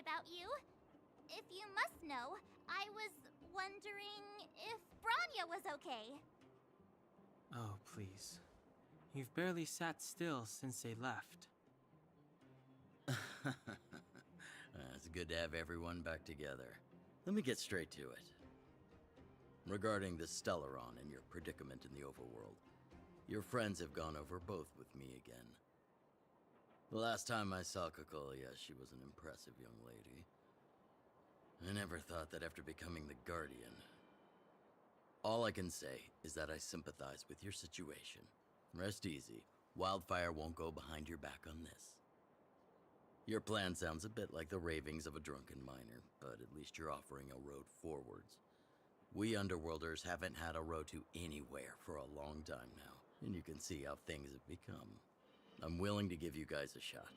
about you. If you must know, I was wondering if Branya was okay. Oh, please. You've barely sat still since they left. It's good to have everyone back together. Let me get straight to it. Regarding the Stellaron and your predicament in the overworld, your friends have gone over both with me again. The last time I saw Cocolia, she was an impressive young lady. I never thought that after becoming the Guardian. All I can say is that I sympathize with your situation. Rest easy. Wildfire won't go behind your back on this. Your plan sounds a bit like the ravings of a drunken miner, but at least you're offering a road forwards. We Underworlders haven't had a road to anywhere for a long time now, and you can see how things have become. I'm willing to give you guys a shot.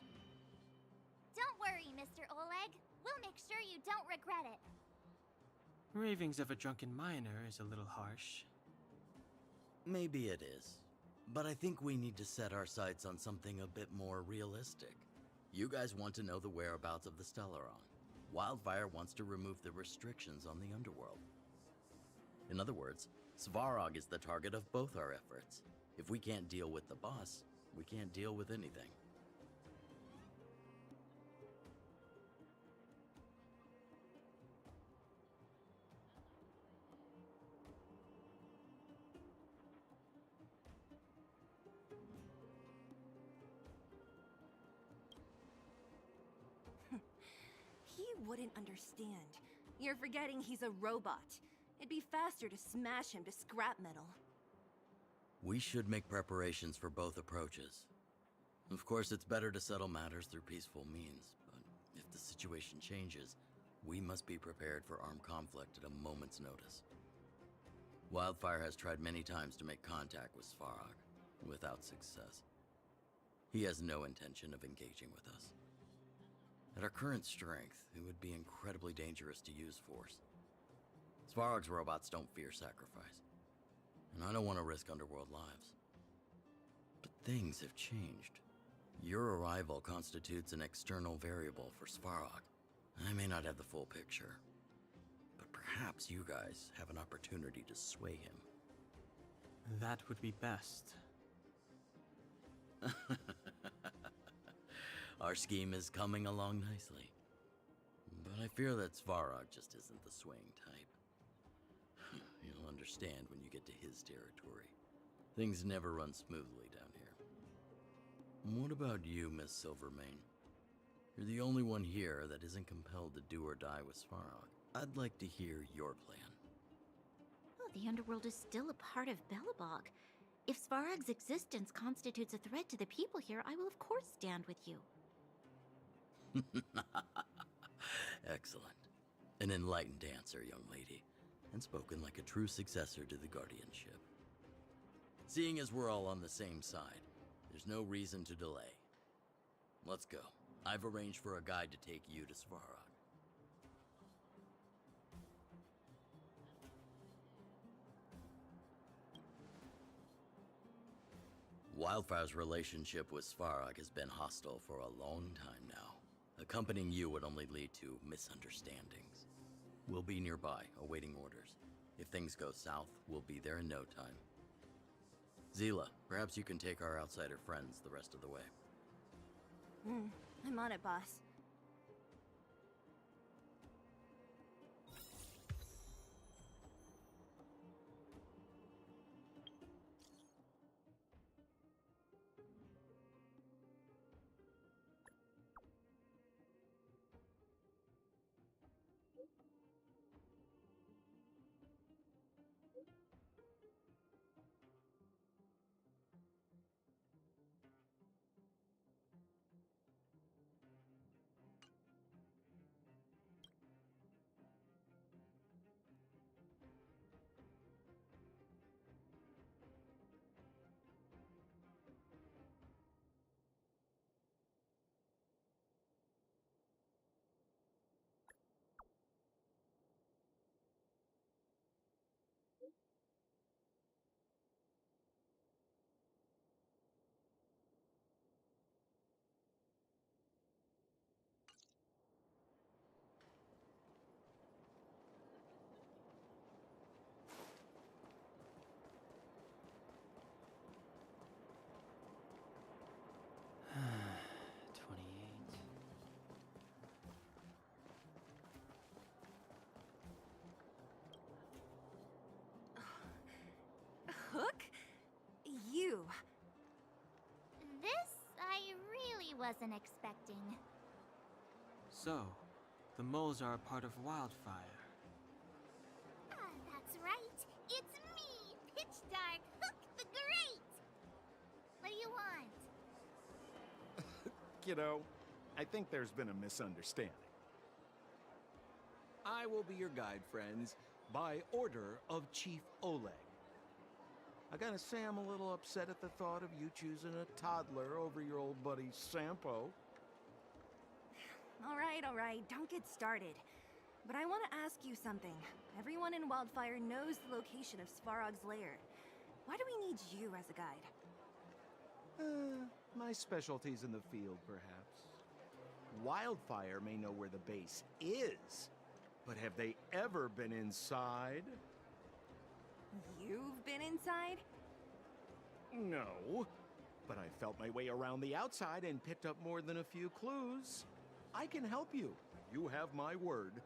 Don't worry, Mr. Oleg. We'll make sure you don't regret it. Ravings of a drunken miner is a little harsh. Maybe it is, but I think we need to set our sights on something a bit more realistic. You guys want to know the whereabouts of the Stellaron. Wildfire wants to remove the restrictions on the Underworld. In other words, Svarog is the target of both our efforts. If we can't deal with the boss, we can't deal with anything. He wouldn't understand. You're forgetting he's a robot. It'd be faster to smash him to scrap metal. We should make preparations for both approaches. Of course, it's better to settle matters through peaceful means, but if the situation changes, we must be prepared for armed conflict at a moment's notice. Wildfire has tried many times to make contact with Svarog, without success. He has no intention of engaging with us. At our current strength, it would be incredibly dangerous to use force. Svarog's robots don't fear sacrifice, and I don't want to risk Underworld lives. But things have changed. Your arrival constitutes an external variable for Svarog. I may not have the full picture, but perhaps you guys have an opportunity to sway him. That would be best. Our scheme is coming along nicely, but I fear that Svarog just isn't the swaying type. You'll understand when you get to his territory. Things never run smoothly down here. What about you, Miss Silvermane? You're the only one here that isn't compelled to do or die with Svarog. I'd like to hear your plan. Well, the Underworld is still a part of Belobog. If Svarog's existence constitutes a threat to the people here, I will of course stand with you. Excellent. An enlightened answer, young lady, and spoken like a true successor to the guardianship. Seeing as we're all on the same side, there's no reason to delay. Let's go. I've arranged for a guide to take you to Svarog. Wildfire's relationship with Svarog has been hostile for a long time now. Accompanying you would only lead to misunderstandings. We'll be nearby, awaiting orders. If things go south, we'll be there in no time. Zila, perhaps you can take our outsider friends the rest of the way. I'm on it, boss. wasn't expecting. So, the moles are a part of Wildfire. Ah, that's right. It's me, Pitch Dark Hook the Great. What do you want? Kiddo, I think there's been a misunderstanding. I will be your guide, friends, by order of Chief Oleg. I gotta say I'm a little upset at the thought of you choosing a toddler over your old buddy Sampo. All right, don't get started. But I want to ask you something. Everyone in Wildfire knows the location of Svarog's lair. Why do we need you as a guide? My specialty's in the field, perhaps. Wildfire may know where the base is, but have they ever been inside? You've been inside? No, but I felt my way around the outside and picked up more than a few clues. I can help you. You have my word.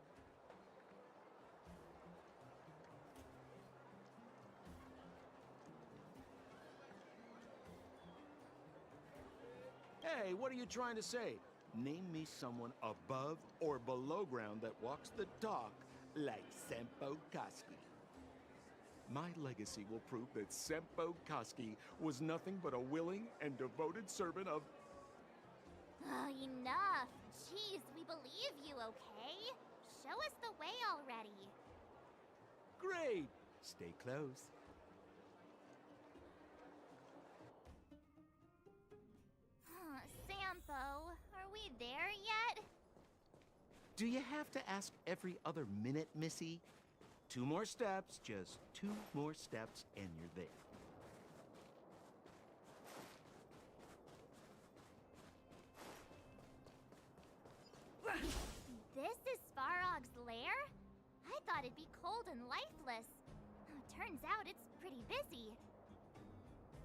Hey, what are you trying to say? Name me someone above or below ground that walks the talk like Sempo Koski. My legacy will prove that Sempo Koski was nothing but a willing and devoted servant of... Oh, enough. Jeez, we believe you, okay? Show us the way already. Great! Stay close. Sampo, are we there yet? Do you have to ask every other minute, Missy? 2 more steps, just 2 more steps, and you're there. This is Svarog's lair? I thought it'd be cold and lifeless. Turns out it's pretty busy.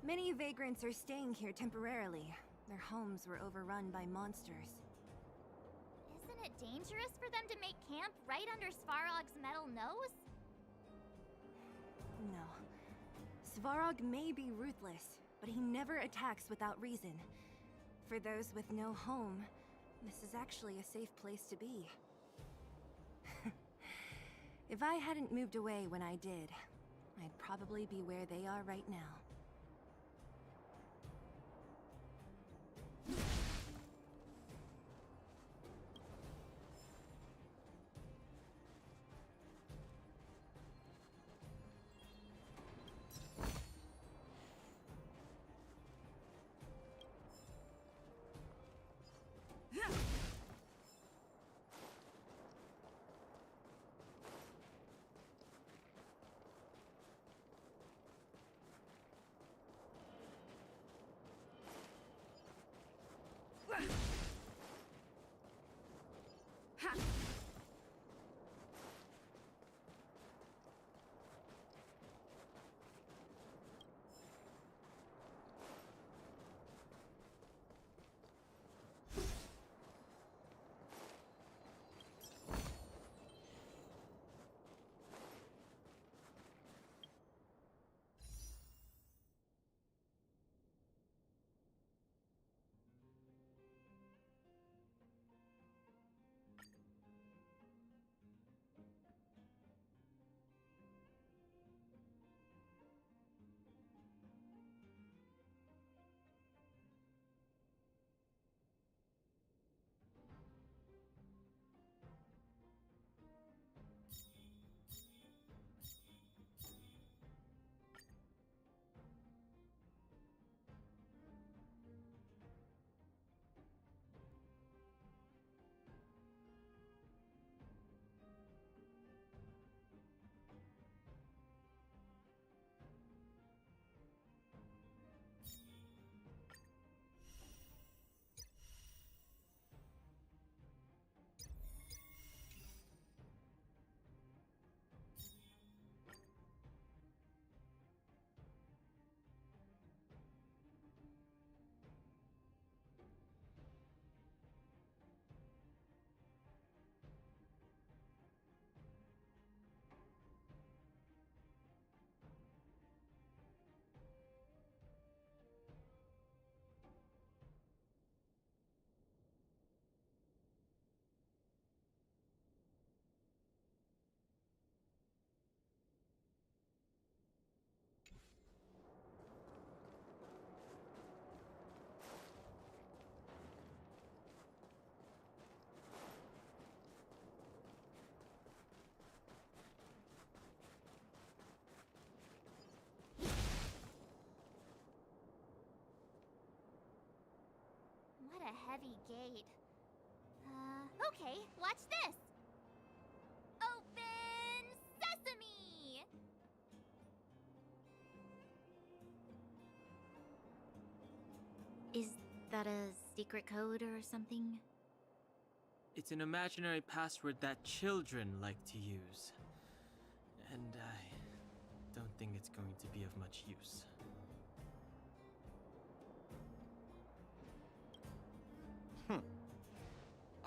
Many vagrants are staying here temporarily. Their homes were overrun by monsters. Isn't it dangerous for them to make camp right under Svarog's metal nose? No. Svarog may be ruthless, but he never attacks without reason. For those with no home, this is actually a safe place to be. If I hadn't moved away when I did, I'd probably be where they are right now. a heavy gate. Okay, watch this! Open sesame! Is that a secret code or something? It's an imaginary password that children like to use. And I don't think it's going to be of much use.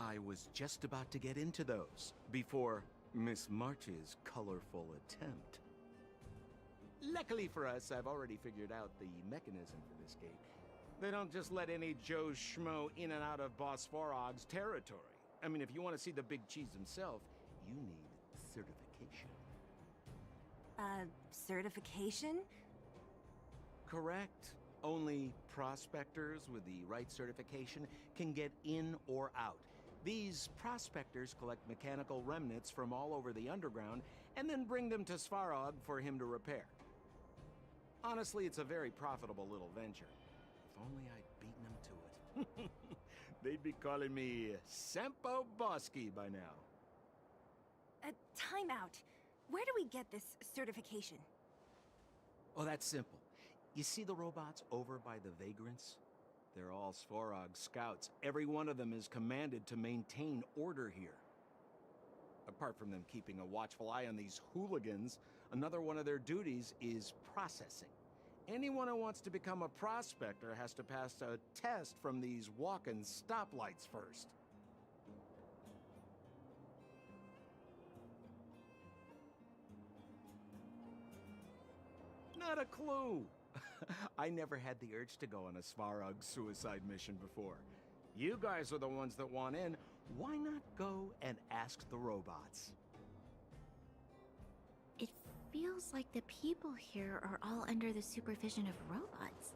I was just about to get into those before Miss March's colorful attempt. Luckily for us, I've already figured out the mechanism for this gate. They don't just let any Joe Schmo in and out of Boss Farog's territory. I mean, if you want to see the big cheese himself, you need certification. Certification? Correct. Only prospectors with the right certification can get in or out. These prospectors collect mechanical remnants from all over the underground and then bring them to Svarog for him to repair. Honestly, it's a very profitable little venture. If only I'd beaten him to it. They'd be calling me Sempo Bosky by now. Time out. Where do we get this certification? Oh, that's simple. You see the robots over by the Vagrants? They're all Svarog scouts. Every one of them is commanded to maintain order here. Apart from them keeping a watchful eye on these hooligans, another one of their duties is processing. Anyone who wants to become a prospector has to pass a test from these walk-in stoplights first. Not a clue. I never had the urge to go on a Svarog suicide mission before. You guys are the ones that want in. Why not go and ask the robots? It feels like the people here are all under the supervision of robots.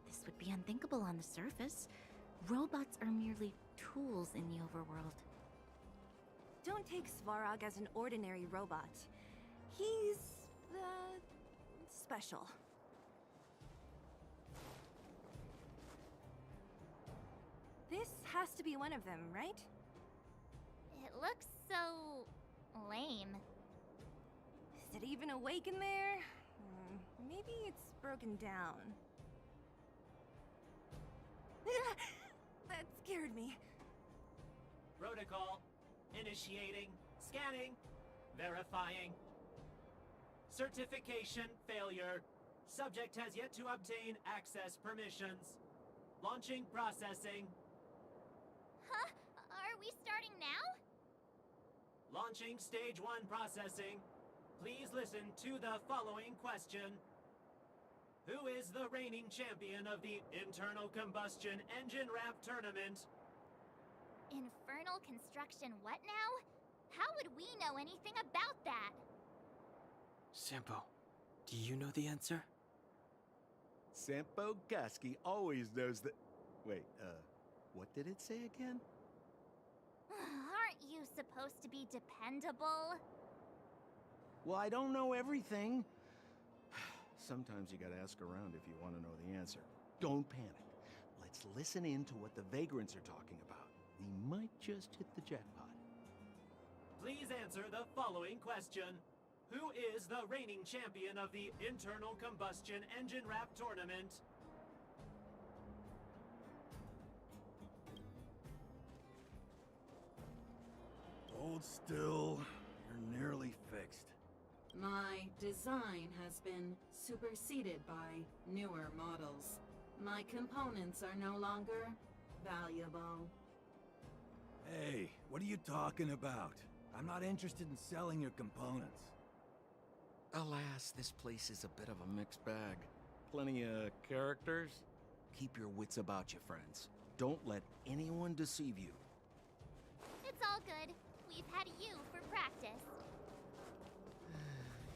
This would be unthinkable on the surface. Robots are merely tools in the overworld. Don't take Svarog as an ordinary robot. He's, special. This has to be one of them, right? It looks so lame. Is it even awake in there? Maybe it's broken down. That scared me. Protocol. Initiating. Scanning. Verifying. Certification failure. Subject has yet to obtain access permissions. Launching processing. Huh? Are we starting now? Launching stage 1 processing. Please listen to the following question. Who is the reigning champion of the Internal Combustion Engine Ramp Tournament? Infernal construction what now? How would we know anything about that? Sampo, do you know the answer? Sempo Bosky always knows the... Wait, what did it say again? Aren't you supposed to be dependable? Well, I don't know everything. Sometimes you gotta ask around if you want to know the answer. Don't panic. Let's listen in to what the Vagrants are talking about. We might just hit the jackpot. Please answer the following question. Who is the reigning champion of the Internal Combustion Engine Ramp Tournament? Hold still. You're nearly fixed. My design has been superseded by newer models. My components are no longer valuable. Hey, what are you talking about? I'm not interested in selling your components. Alas, this place is a bit of a mixed bag. Plenty of characters. Keep your wits about you, friends. Don't let anyone deceive you. It's all good. We've had you for practice.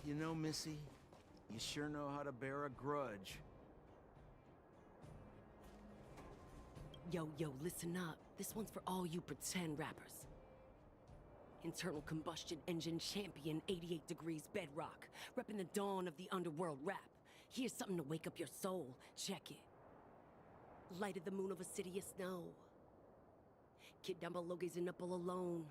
You know, Missy, you sure know how to bear a grudge. Yo, listen up. This one's for all you pretend rappers. Internal Combustion Engine Champion 88 Degrees Bedrock, repping the dawn of the underworld rap. Here's something to wake up your soul. Check it. Light of the moon over city of snow. Kid down below gazing up all alone.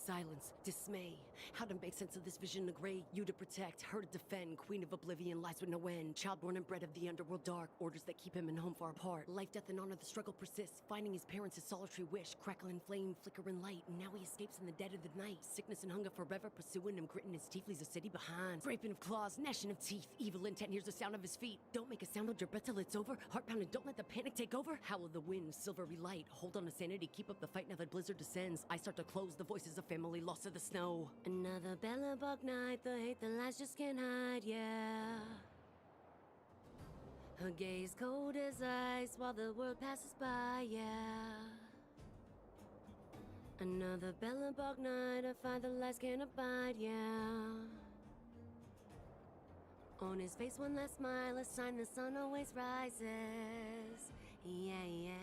Silence, dismay. How to make sense of this vision of gray? You to protect, her to defend. Queen of oblivion lies with no end. Child born and bred of the underworld dark. Orders that keep him and home far apart. Life, death, and honor, the struggle persists. Finding his parents, his solitary wish. Crackling flame, flickering light. And now he escapes in the dead of the night. Sickness and hunger forever pursuing him. Gritting his teeth, leaves a city behind. Scraping of claws, gnashing of teeth. Evil intent hears the sound of his feet. Don't make a sound, hold your breath till it's over. Heart pounding, don't let the panic take over. Howl of the wind, silvery light. Hold on to sanity, keep up the fight now that blizzard descends. I start to close, the voices of family lost to the snow. Another Bellabog night, the hate, the lies just can't hide, yeah. Her gaze cold as ice while the world passes by, yeah. Another Bellabog night, I find the lies can't abide, yeah. On his face one last smile, a sign the sun always rises, yeah, yeah.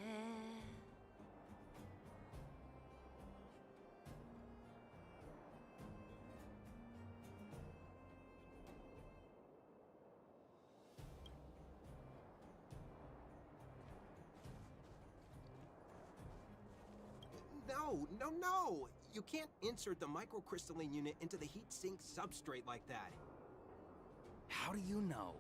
No! You can't insert the microcrystalline unit into the heat sink substrate like that. How do you know?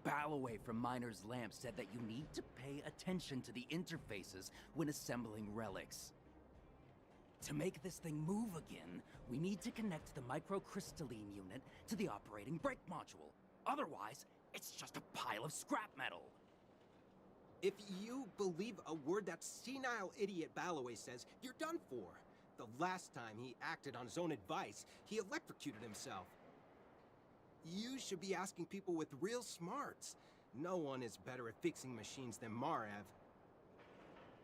Balloway from Miner's Lamp said that you need to pay attention to the interfaces when assembling relics. To make this thing move again, we need to connect the microcrystalline unit to the operating brake module. Otherwise, it's just a pile of scrap metal. If you believe a word that senile idiot Balloway says, you're done for. The last time he acted on his own advice, he electrocuted himself. You should be asking people with real smarts. No one is better at fixing machines than Marev.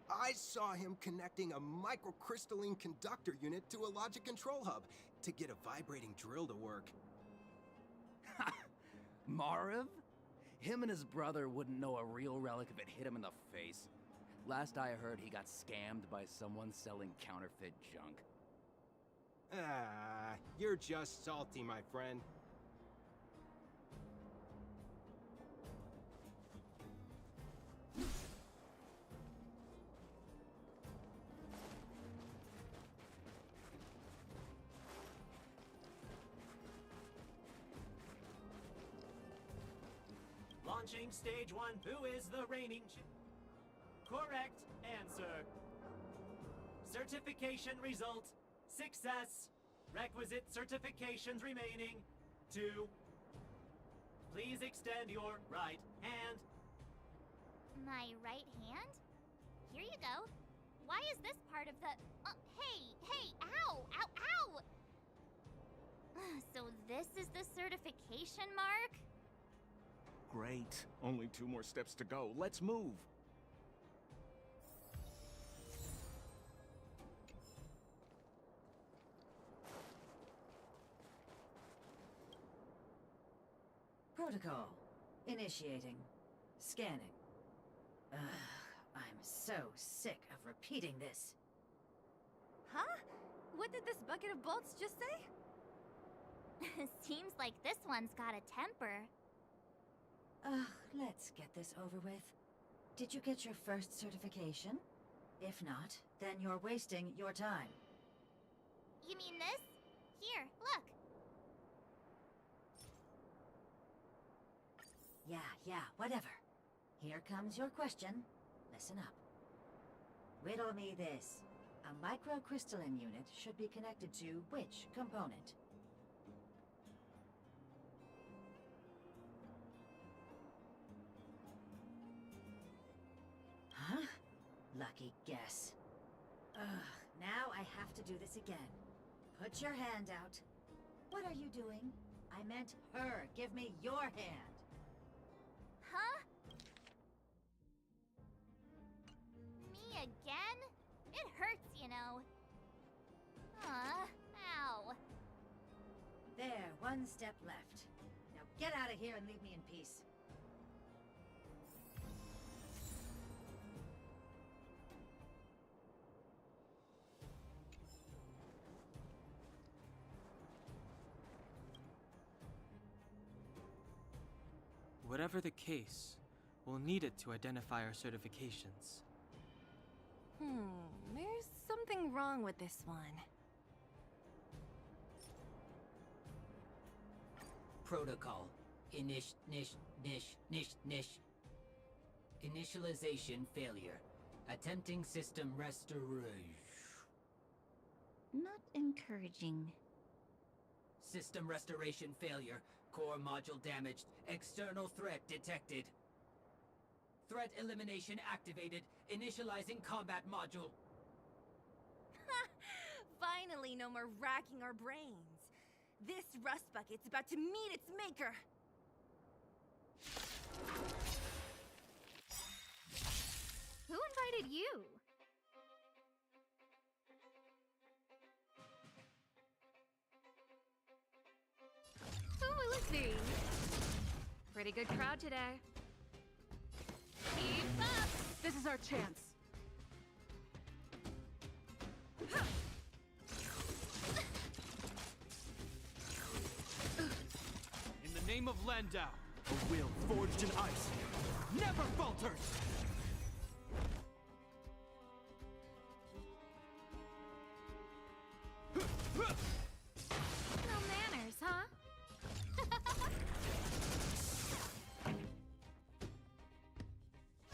I saw him connecting a microcrystalline conductor unit to a logic control hub to get a vibrating drill to work. Marev? Him and his brother wouldn't know a real relic if it hit him in the face. Last I heard, he got scammed by someone selling counterfeit junk. Ah, you're just salty, my friend. Launching stage 1. Who is the reigning Correct answer. Certification result. Success. Requisite certifications remaining. 2. Please extend your right hand. My right hand? Here you go. Why is this part of the... hey, ow, ow, ow! So this is the certification mark? Great. Only 2 more steps to go. Let's move. Protocol. Initiating. Scanning. Ugh, I'm so sick of repeating this. Huh? What did this bucket of bolts just say? Seems like this one's got a temper. Ugh, let's get this over with. Did you get your first certification? If not, then you're wasting your time. You mean this? Here, look. Yeah, whatever. Here comes your question. Listen up. Riddle me this. A microcrystalline unit should be connected to which component? Huh? Lucky guess. Ugh, now I have to do this again. Put your hand out. What are you doing? I meant her. Give me your hand. Huh? Me again? It hurts, you know. Ow. There, one step left. Now get out of here and leave me in peace. Whatever the case, We'll need it to identify our certifications. There's something wrong with this one. Protocol. Initialization failure. Attempting system restoration. Not encouraging. System restoration failure. Core module damaged. External threat detected. Threat elimination activated. Initializing combat module. Finally, no more racking our brains. This rust bucket's about to meet its maker. Who invited you? Ooh, let's see. Pretty good crowd today. Keep up! This is our chance. In the name of Landau, a will forged in ice never falters! No manners, huh?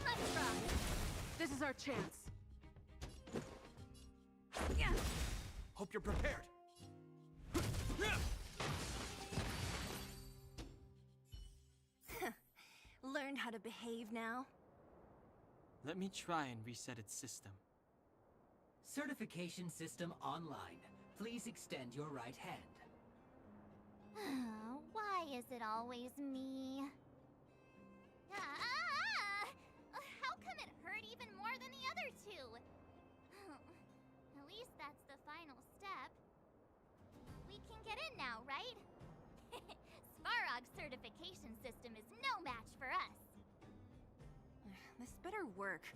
Let's rock! This is our chance. Hope you're prepared. Learned how to behave now? Let me try and reset its system. Certification system online. Please extend your right hand. Why is it always me? Ah! How come it hurt even more than the other two? At least that's the final step. We can get in now, right? Svarog's certification system is no match for us. This better work.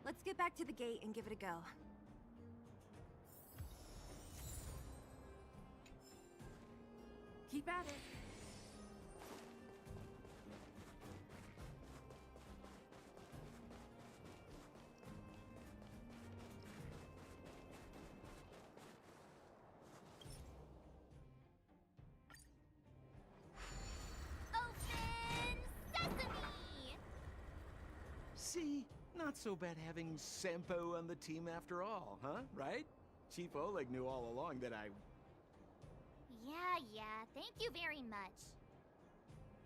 Let's get back to the gate and give it a go. Keep at it. Open sesame! See? Not so bad having Sampo on the team after all, huh? Right? Chief Oleg knew all along that I... Yeah, thank you very much.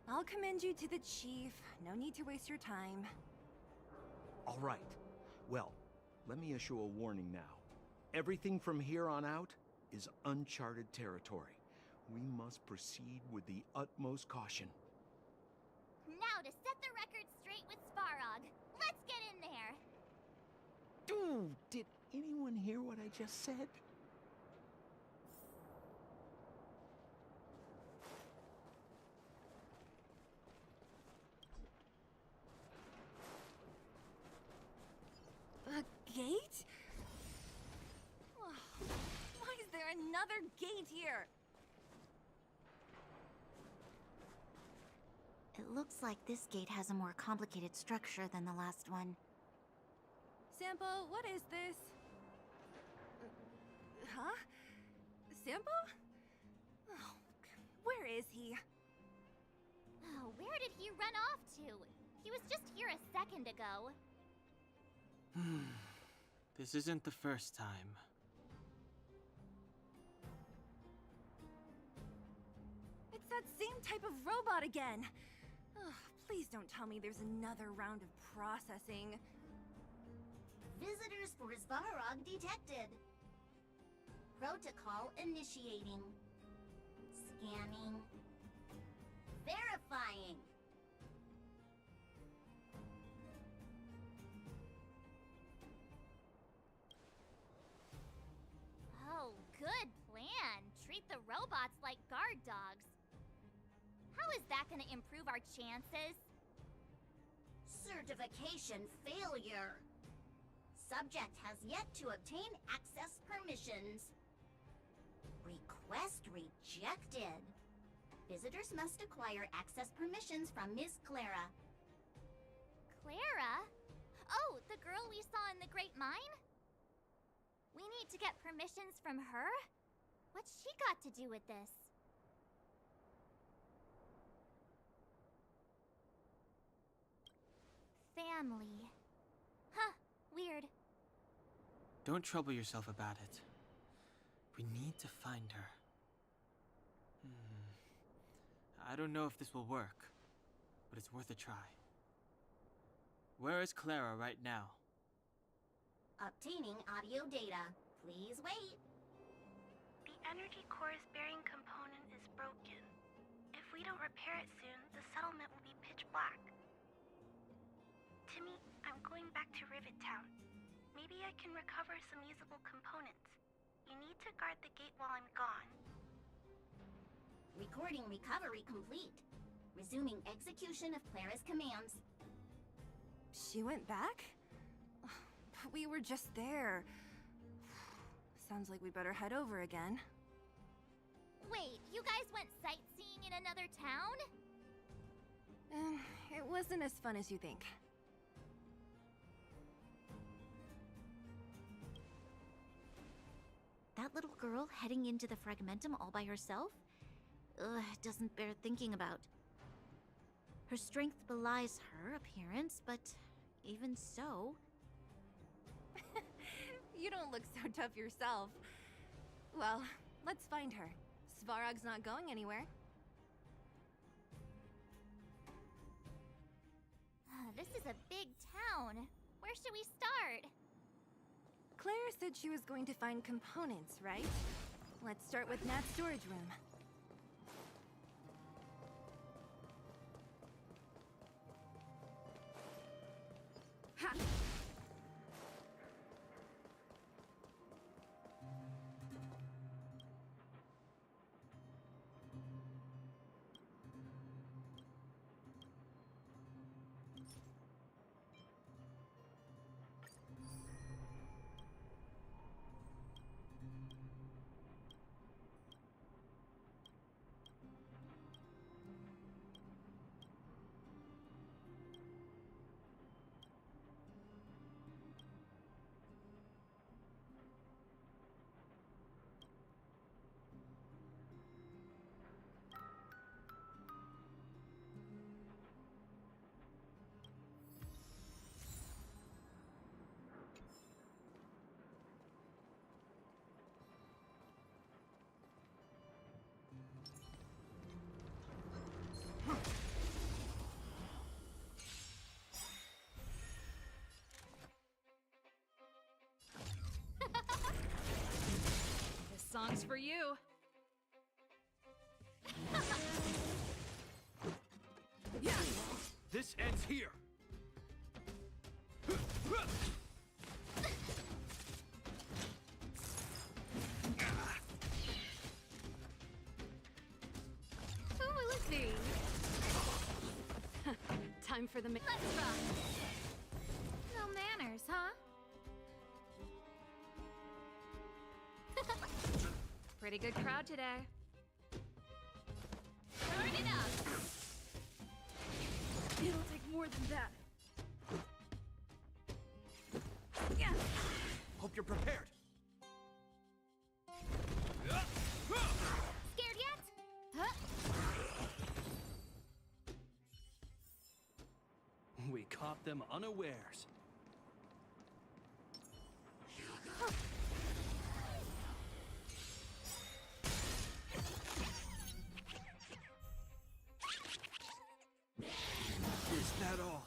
I'll commend you to the chief. No need to waste your time. All right. Well, let me issue a warning now. Everything from here on out is uncharted territory. We must proceed with the utmost caution. Now to set the record straight with Svarog. Let's get in there! Dude, did anyone hear what I just said? A gate? Why is there another gate here? It looks like this gate has a more complicated structure than the last one. Sampo, what is this? Huh? Sampo? Oh, where is he? Oh, where did he run off to? He was just here a second ago. This isn't the first time. It's that same type of robot again. Ugh, please don't tell me there's another round of processing. Visitors for Svarog detected. Protocol initiating. Scanning. Verifying. Oh, good plan. Treat the robots like guard dogs. How is that gonna improve our chances? Certification failure. Subject has yet to obtain access permissions. Request rejected. Visitors must acquire access permissions from Ms. Clara. Clara? Oh, the girl we saw in the Great Mine? We need to get permissions from her? What's she got to do with this? Family. Huh, weird. Don't trouble yourself about it. We need to find her. I don't know if this will work, but it's worth a try. Where is Clara right now? Obtaining audio data. Please wait. The energy core's bearing component is broken. If we don't repair it soon, the settlement will be pitch black. Timmy, I'm going back to Rivet Town. Maybe I can recover some usable components. You need to guard the gate while I'm gone. Recording recovery complete. Resuming execution of Clara's commands. She went back? But we were just there. Sounds like we better head over again. Wait, you guys went sightseeing in another town? It wasn't as fun as you think. That little girl heading into the Fragmentum all by herself? Ugh, doesn't bear thinking about. Her strength belies her appearance, but even so... You don't look so tough yourself. Well, let's find her. Svarog's not going anywhere. This is a big town. Where should we start? Claire said she was going to find components, right? Let's start with Nat's storage room. Ha! This song's for you. This ends here. Who will it be? Time for the Let's rock! No manners, huh? Pretty good crowd today. Turn it up! It'll take more than that. Hope you're prepared. Scared yet? Huh? We caught them unawares. Is that all?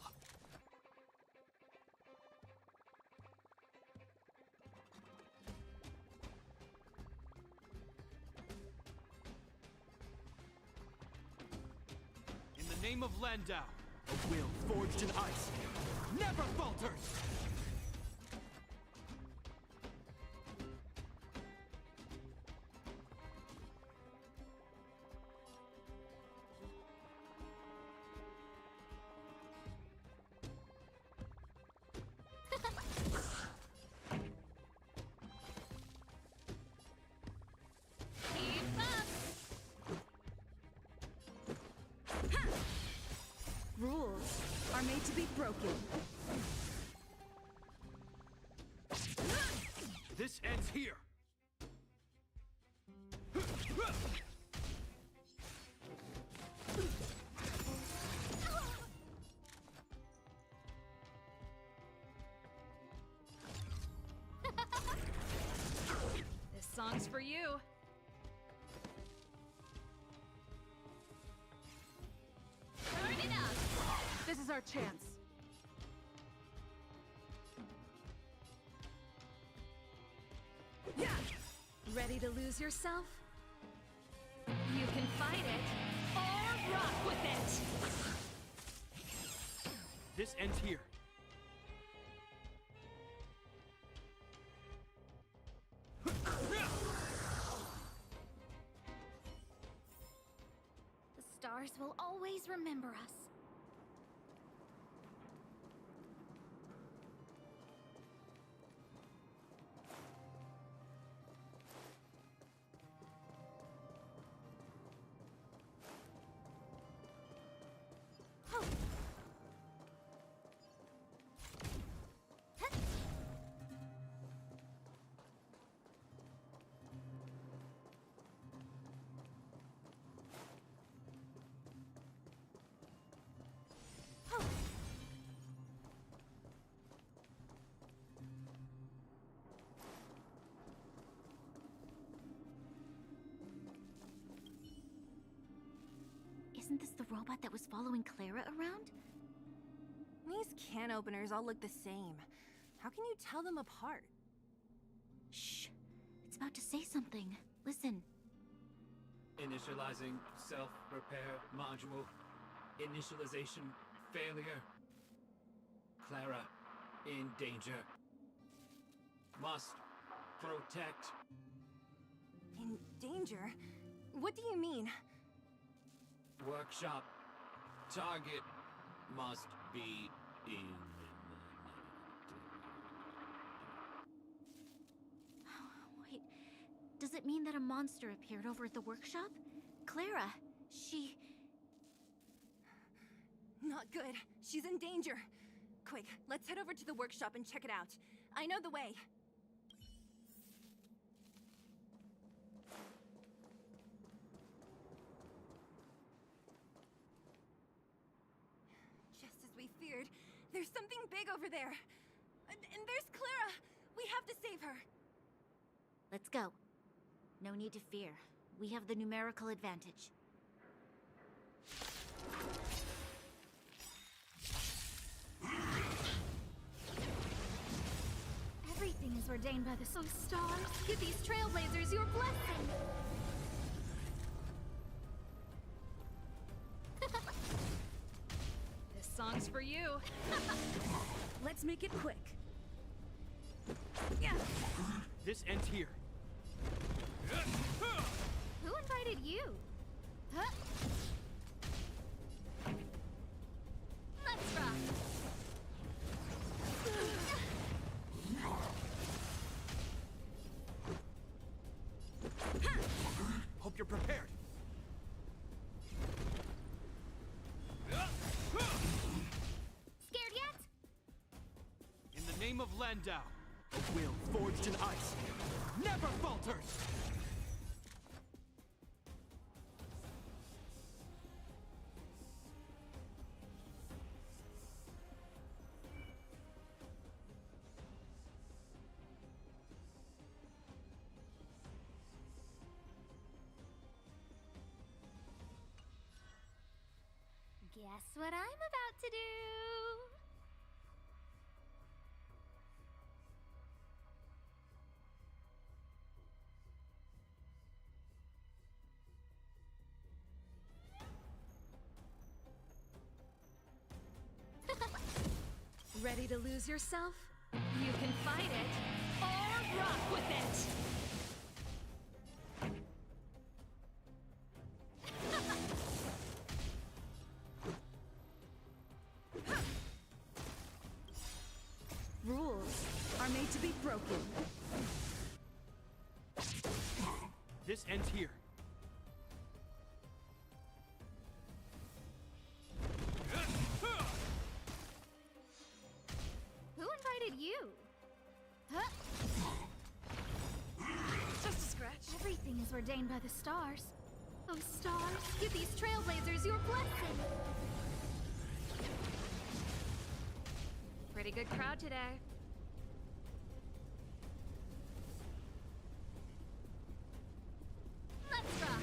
In the name of Landau, a will forged in ice never falters! Keep up! Rules are made to to be broken. This ends here. This song's for you. Turn it up. This is our chance. Yeah. Ready to lose yourself? You can fight it or rock with it. This ends here. The stars will always remember us. Isn't this the robot that was following Clara around? These can openers all look the same. How can you tell them apart? Shh. It's about to say something. Listen. Initializing self-repair module. Initialization failure. Clara in danger. Must protect. In danger? What do you mean? Workshop. Target must be eliminated. Wait, does it mean that a monster appeared over at the workshop? Clara, she... Not good. She's in danger. Quick, let's head over to the workshop and check it out. I know the way. Just as we feared, there's something big over there. And there's Clara! We have to save her! Let's go. No need to fear. We have the numerical advantage. Everything is ordained by the stars. Give these trailblazers your blessing. This song's for you. Let's make it quick. Yeah. This ends here. Who invited you? Huh? Let's rock. Hope you're prepared. Scared yet? In the name of Landau, a will forged in ice never falters! Guess what I'm about to do? Ready to lose yourself? You can fight it or rock with it. Rules are made to be broken. This ends here. you? Huh? Just a scratch. Everything is ordained by the stars. Oh, stars, give these trailblazers your blessing. Pretty good crowd today. Let's rock.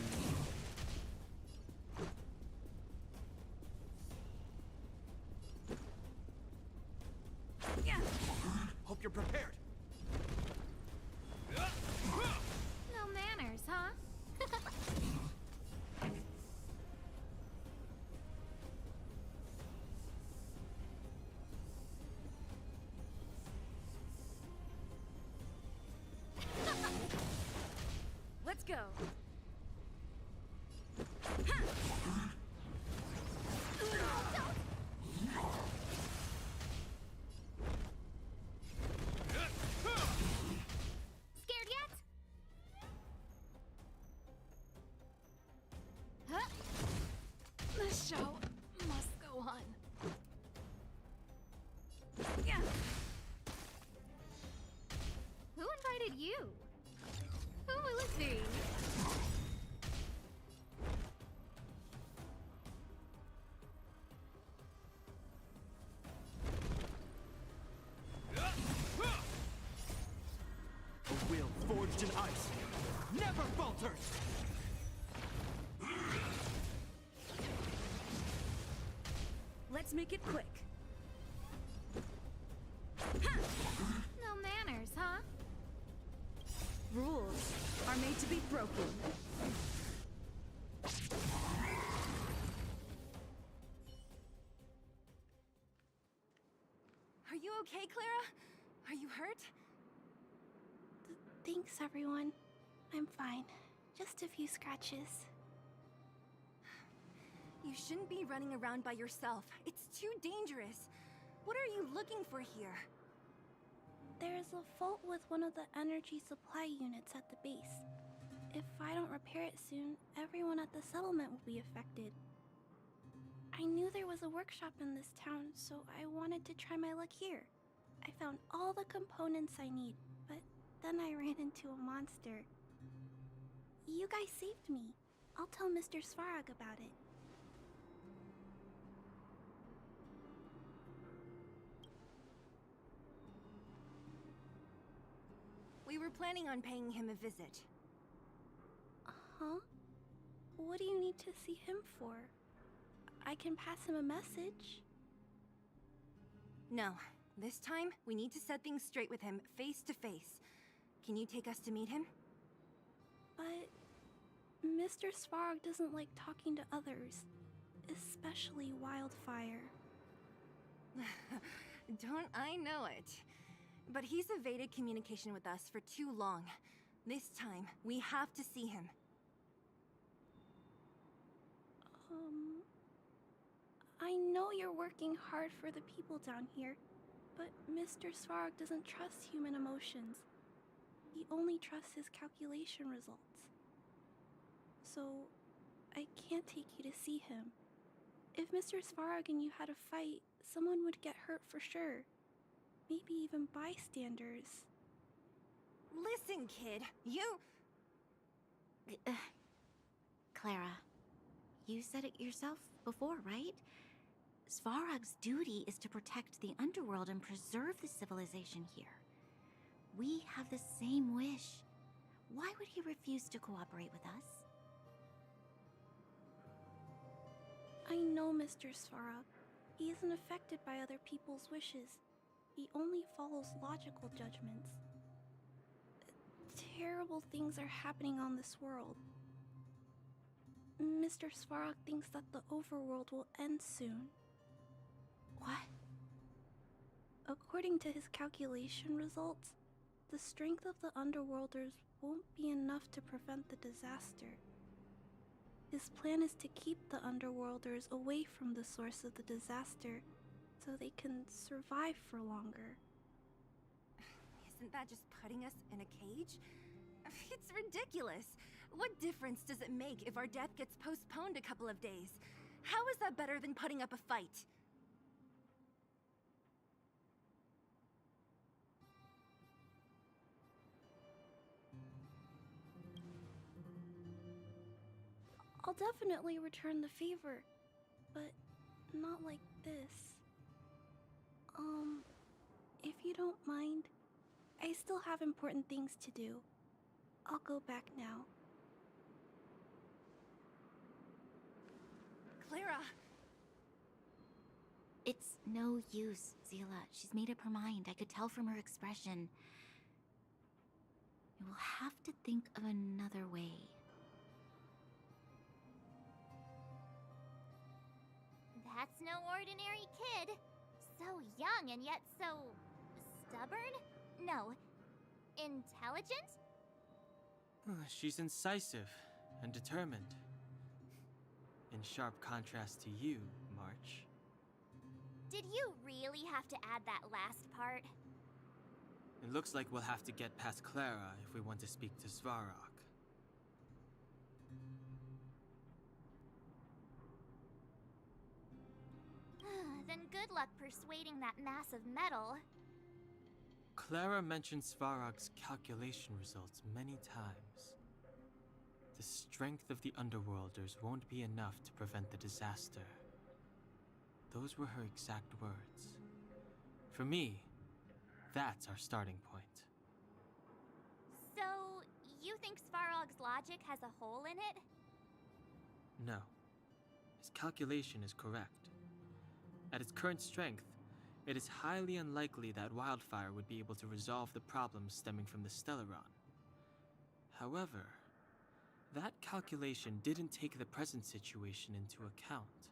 Hope you're prepared. No manners, huh? Let's go. Scared yet? Huh? The show must go on. Yeah. Who invited you? Who will it be? A will forged in ice never falters! Let's make it quick. No manners, huh? Rules are made to be broken. Are you okay, Clara? Are you hurt? Thanks, everyone. I'm fine. Just a few scratches. You shouldn't be running around by yourself. It's too dangerous. What are you looking for here? There's a fault with one of the energy supply units at the base. If I don't repair it soon, everyone at the settlement will be affected. I knew there was a workshop in this town, so I wanted to try my luck here. I found all the components I need, but then I ran into a monster. You guys saved me. I'll tell Mr. Svarog about it. We were planning on paying him a visit. Huh? What do you need to see him for? I can pass him a message. No. This time, we need to set things straight with him, face to face. Can you take us to meet him? But Mr. Svarog doesn't like talking to others, especially Wildfire. Don't I know it? But he's evaded communication with us for too long. This time, we have to see him. I know you're working hard for the people down here, but Mr. Svarog doesn't trust human emotions. He only trusts his calculation results. So, I can't take you to see him. If Mr. Svarog and you had a fight, someone would get hurt for sure. Maybe even bystanders. Listen, kid, Clara, you said it yourself before, right? Svarog's duty is to protect the underworld and preserve the civilization here. We have the same wish. Why would he refuse to cooperate with us? I know Mr. Svarog. He isn't affected by other people's wishes. He only follows logical judgments. Terrible things are happening on this world. Mr. Svarog thinks that the overworld will end soon. What? According to his calculation results, the strength of the Underworlders won't be enough to prevent the disaster. His plan is to keep the Underworlders away from the source of the disaster, so they can survive for longer. Isn't that just putting us in a cage? It's ridiculous. What difference does it make if our death gets postponed a couple of days? How is that better than putting up a fight? I'll definitely return the favor, but not like this. If you don't mind, I still have important things to do. I'll go back now. Clara! It's no use, Zila. She's made up her mind. I could tell from her expression. We'll have to think of another way. That's no ordinary kid. So young and yet so stubborn? No, intelligent? She's incisive and determined. In sharp contrast to you, March. Did you really have to add that last part? It looks like we'll have to get past Clara if we want to speak to Svarog. Then good luck persuading that mass of metal. Clara mentioned Svarog's calculation results many times. The strength of the Underworlders won't be enough to prevent the disaster. Those were her exact words. For me, that's our starting point. So, you think Svarog's logic has a hole in it? No. His calculation is correct. At its current strength, it is highly unlikely that Wildfire would be able to resolve the problems stemming from the Stellaron. However, that calculation didn't take the present situation into account.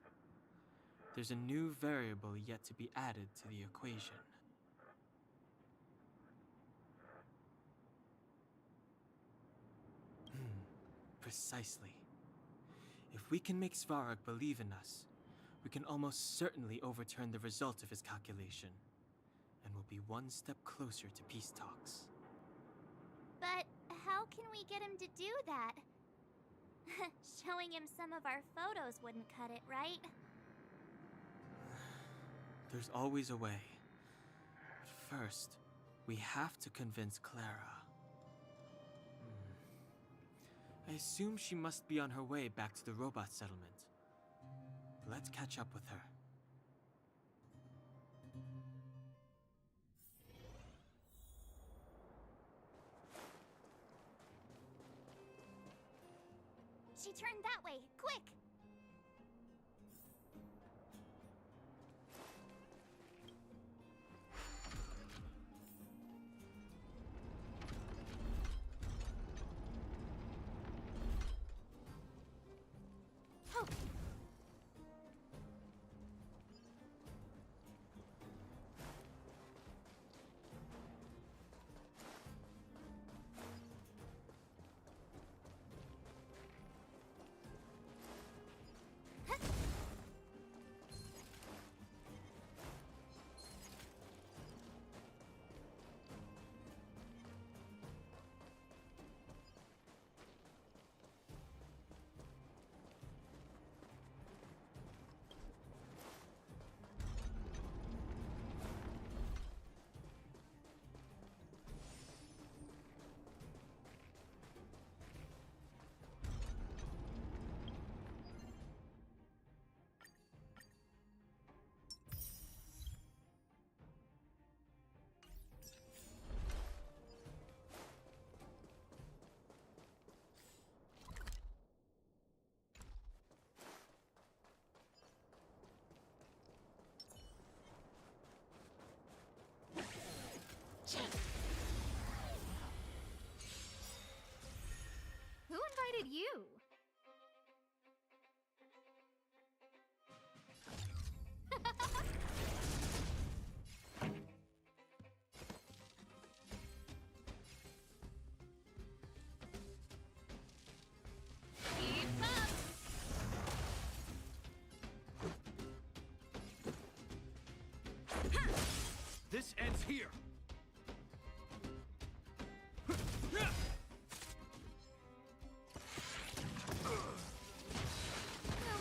There's a new variable yet to be added to the equation. Precisely. If we can make Svarog believe in us, we can almost certainly overturn the result of his calculation, and we'll be one step closer to peace talks. But how can we get him to do that? Showing him some of our photos wouldn't cut it, right? There's always a way. But first, we have to convince Clara. I assume she must be on her way back to the robot settlement. Let's catch up with her. She turned that way, quick! Who invited you? Keep up! This ends here. No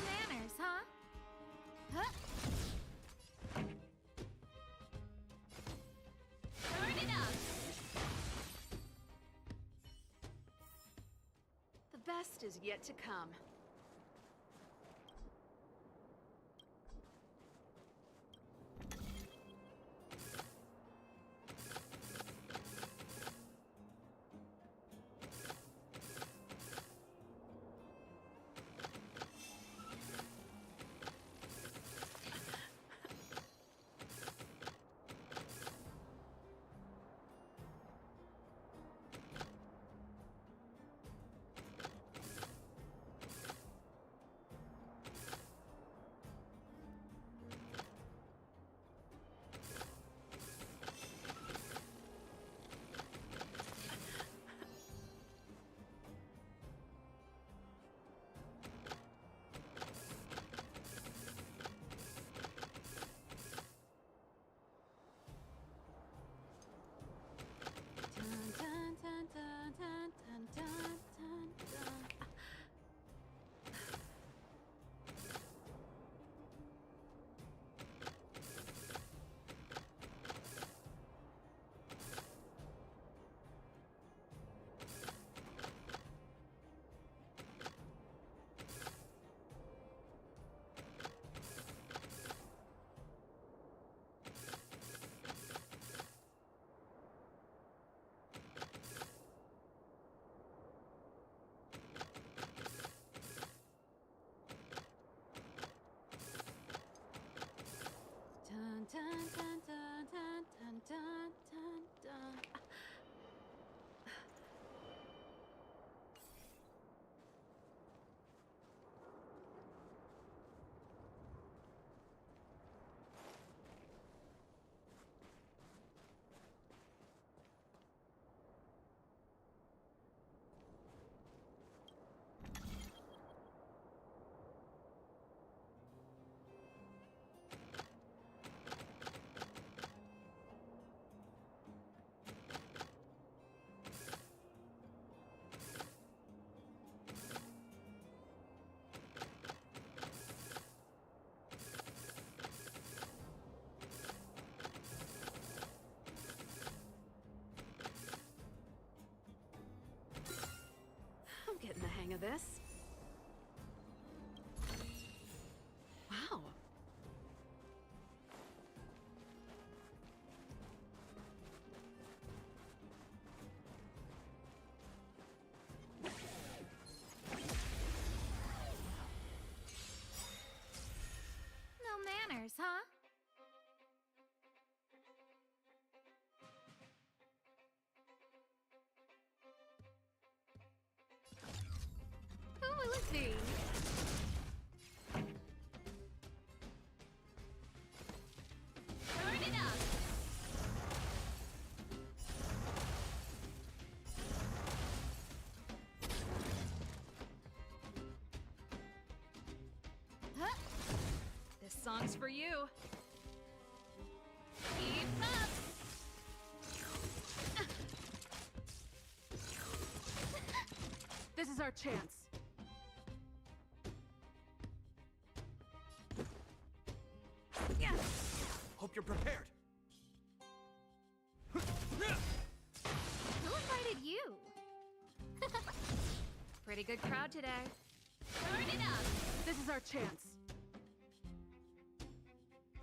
manners, huh? Huh? Turn it up! The best is yet to come. of this. Wow. No manners, huh? Who will it be? Turn it up! Huh? This song's for you. Keep up! This is our chance. Yeah. Hope you're prepared. Who invited you? Pretty good crowd today. Turn it up! This is our chance.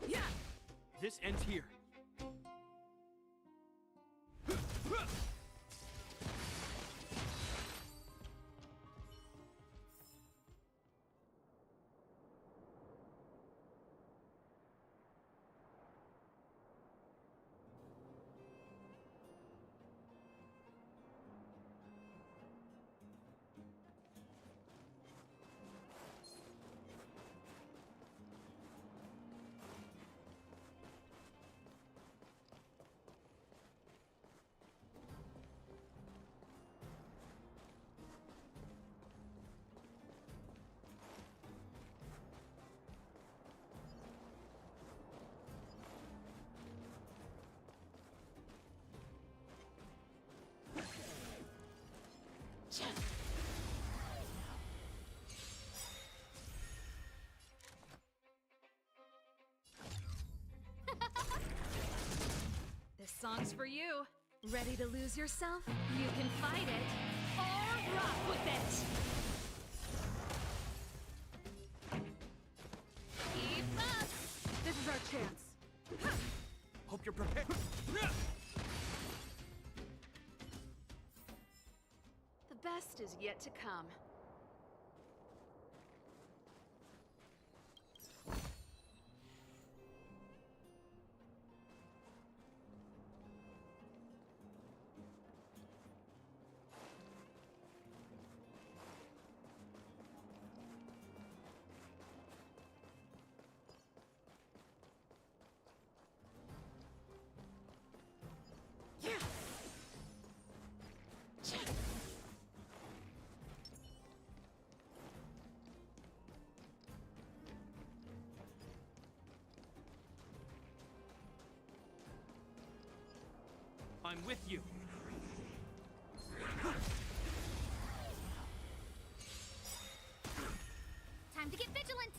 Yeah! This ends here. This song's for you. Ready to lose yourself? You can fight it, or rock with it! Keep up! This is our chance. Hope you're prepared. The best is yet to come. I'm with you. Time to get vigilant!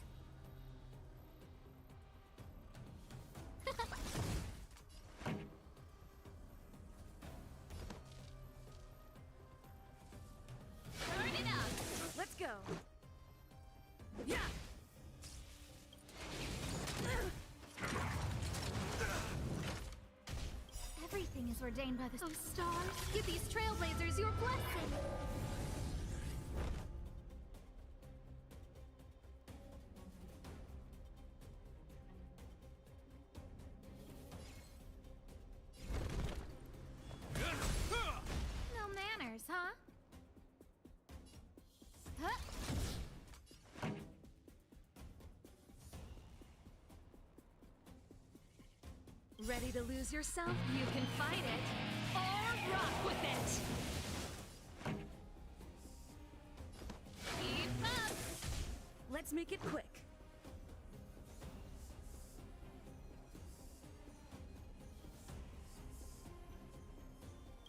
Turn it up! Let's go! Yeah! Everything is ordained by the stars. Give these trailblazers your blessing! No manners, huh? Huh? Ready to lose yourself? You can fight it, or rock with it! Keep up! Let's make it quick.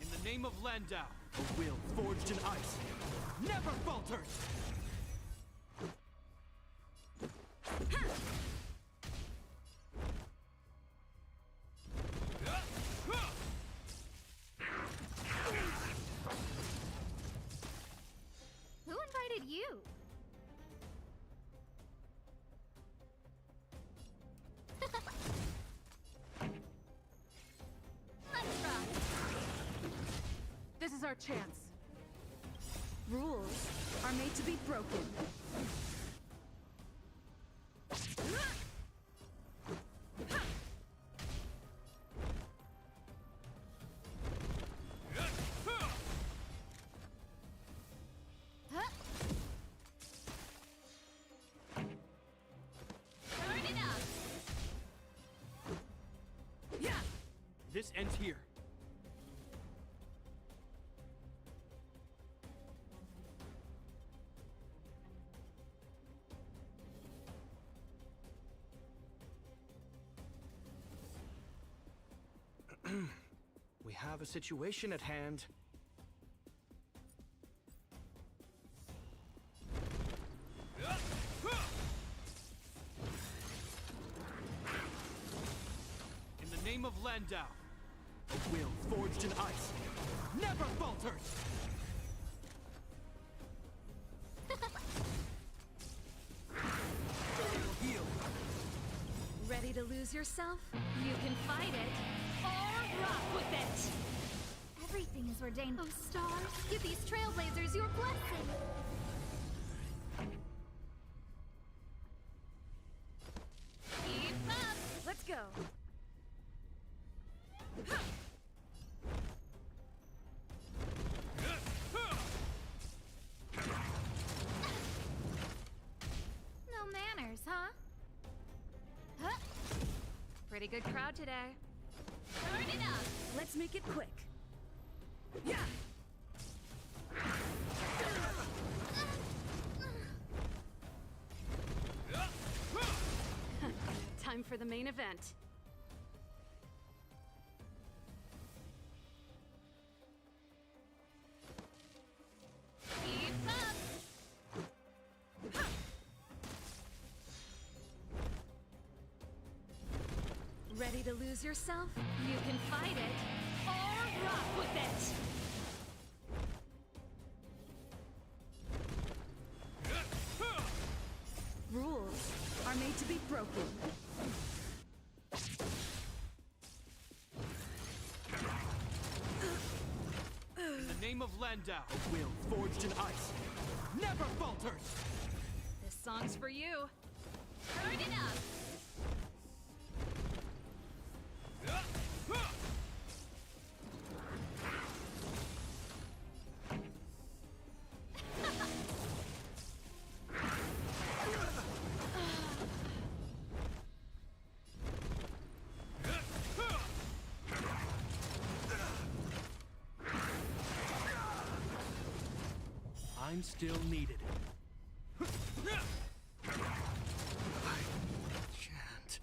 In the name of Landau, a will forged in ice never falters! Who invited our chance. Rules are made to be broken. Turn it up! Yeah! This ends here. We have a situation at hand. In the name of Landau, a will forged in ice never falters! Heal. Ready to lose yourself? You can fight it, or rock with it! Everything is ordained. Oh, stars, give these trailblazers your blessing! Keep up! Let's go! No manners, huh? Huh? Pretty good crowd today. Turn it up! Let's make it quick. Yeah! Time for the main event. Keep up! Ready to lose yourself? You can fight it, or rock with it! Rules are made to be broken. In the name of Landau, a will forged in ice never falters! This song's for you. Turn it up! I'm still needed. I can't.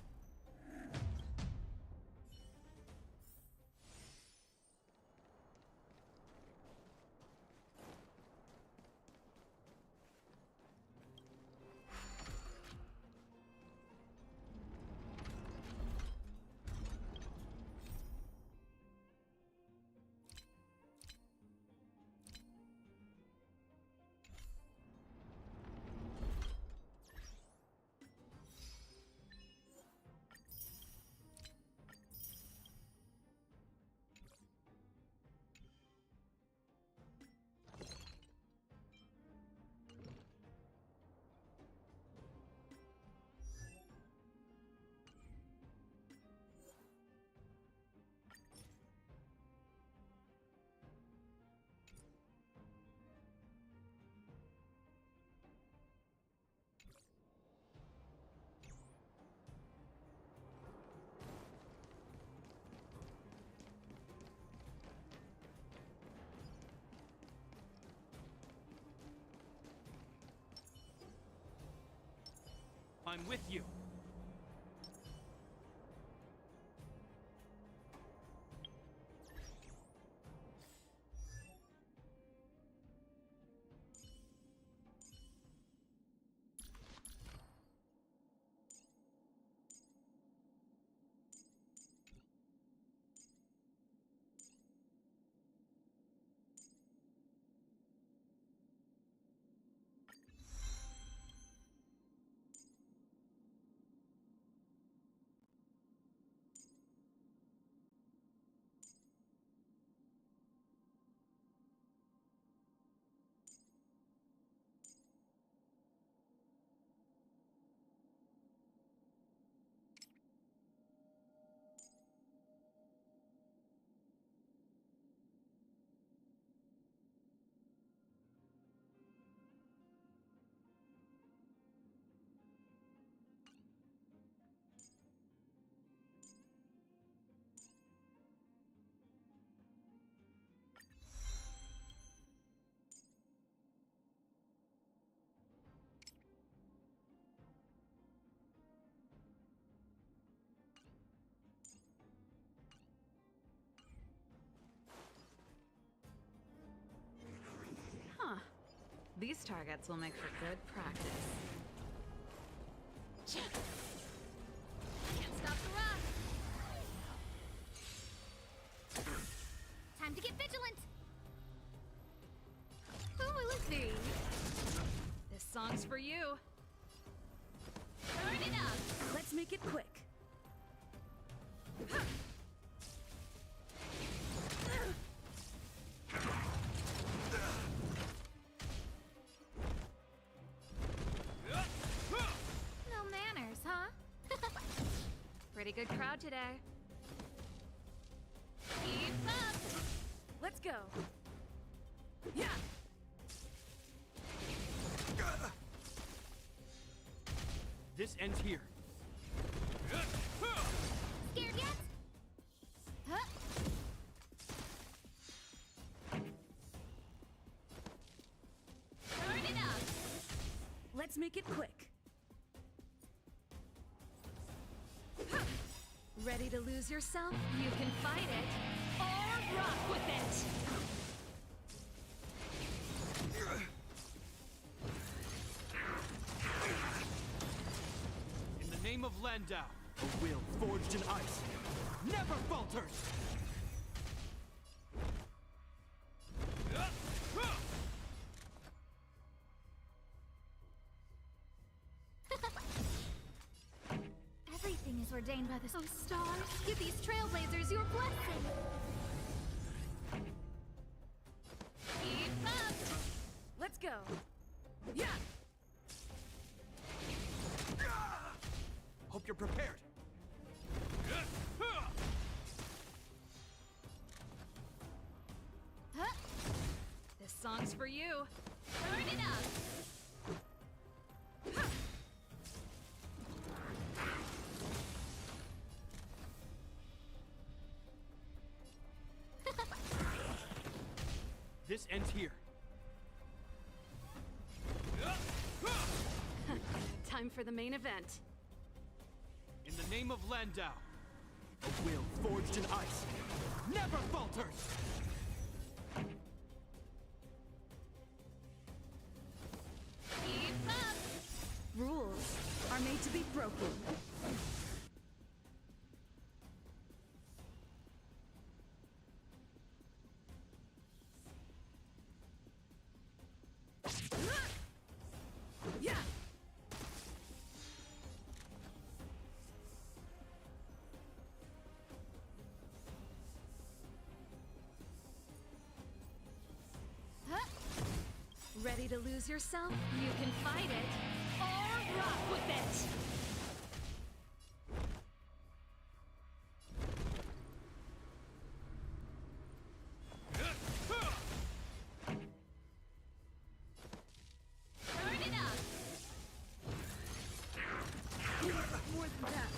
I'm with you. These targets will make for good practice. Can't stop the rush! Time to get vigilant! Who will it be? This song's for you. Turn it up! Let's make it quick. No manners, huh? Pretty good crowd today. Keep up! Let's go. Yeah. This ends here. Scared yet? Huh? Turn it up! Let's make it quick. Ready to lose yourself? You can fight it or rock with it. In the name of Landau, a will forged in ice never falters! Everything is ordained by the stars. Give these trailblazers your blessing. Keep up! Let's go. Yeah. Hope you're prepared. Huh? This song's for you. Turn it up! This ends here. Time for the main event. In the name of Landau, a will forged in ice never falters! Keep up! Rules are made to be broken. Yeah. Huh? Ready to lose yourself? You can fight it or rock with it. Turn it up! More than that.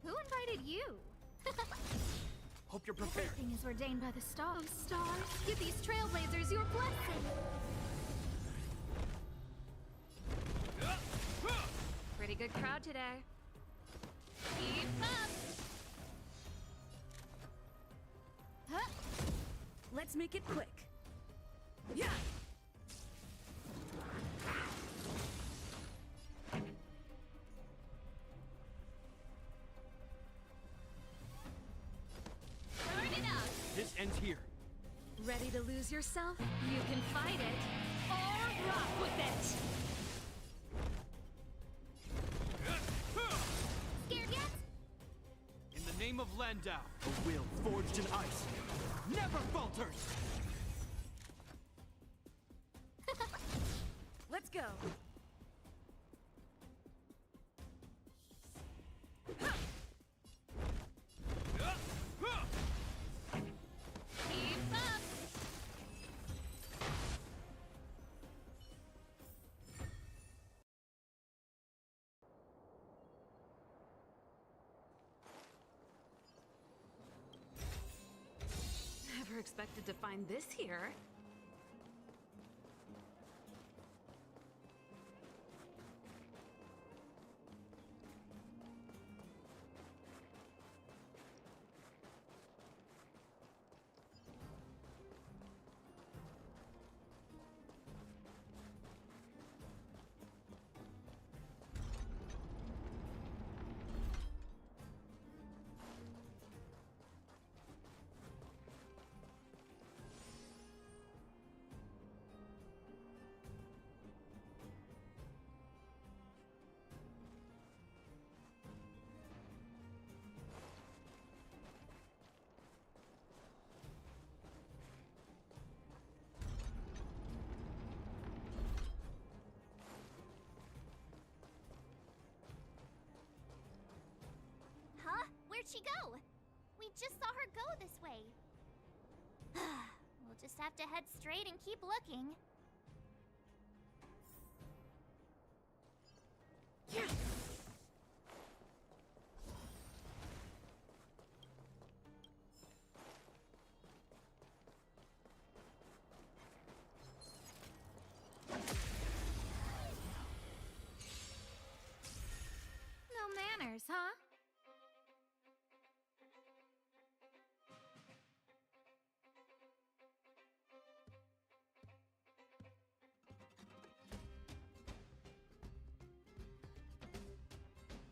Who invited you? Hope you're prepared. Everything is ordained by the stars. Stars, give these trailblazers your blessing. Pretty good crowd today. Keep up! Huh? Let's make it quick. Yeah. Turn it up! This ends here. Ready to lose yourself? You can fight it or rock with it. Scared yet? In the name of Landau, a will forged in ice never falters! Let's go. Keep up! Never expected to find this here. Where'd she go? We just saw her go this way. We'll just have to head straight and keep looking. No manners, huh?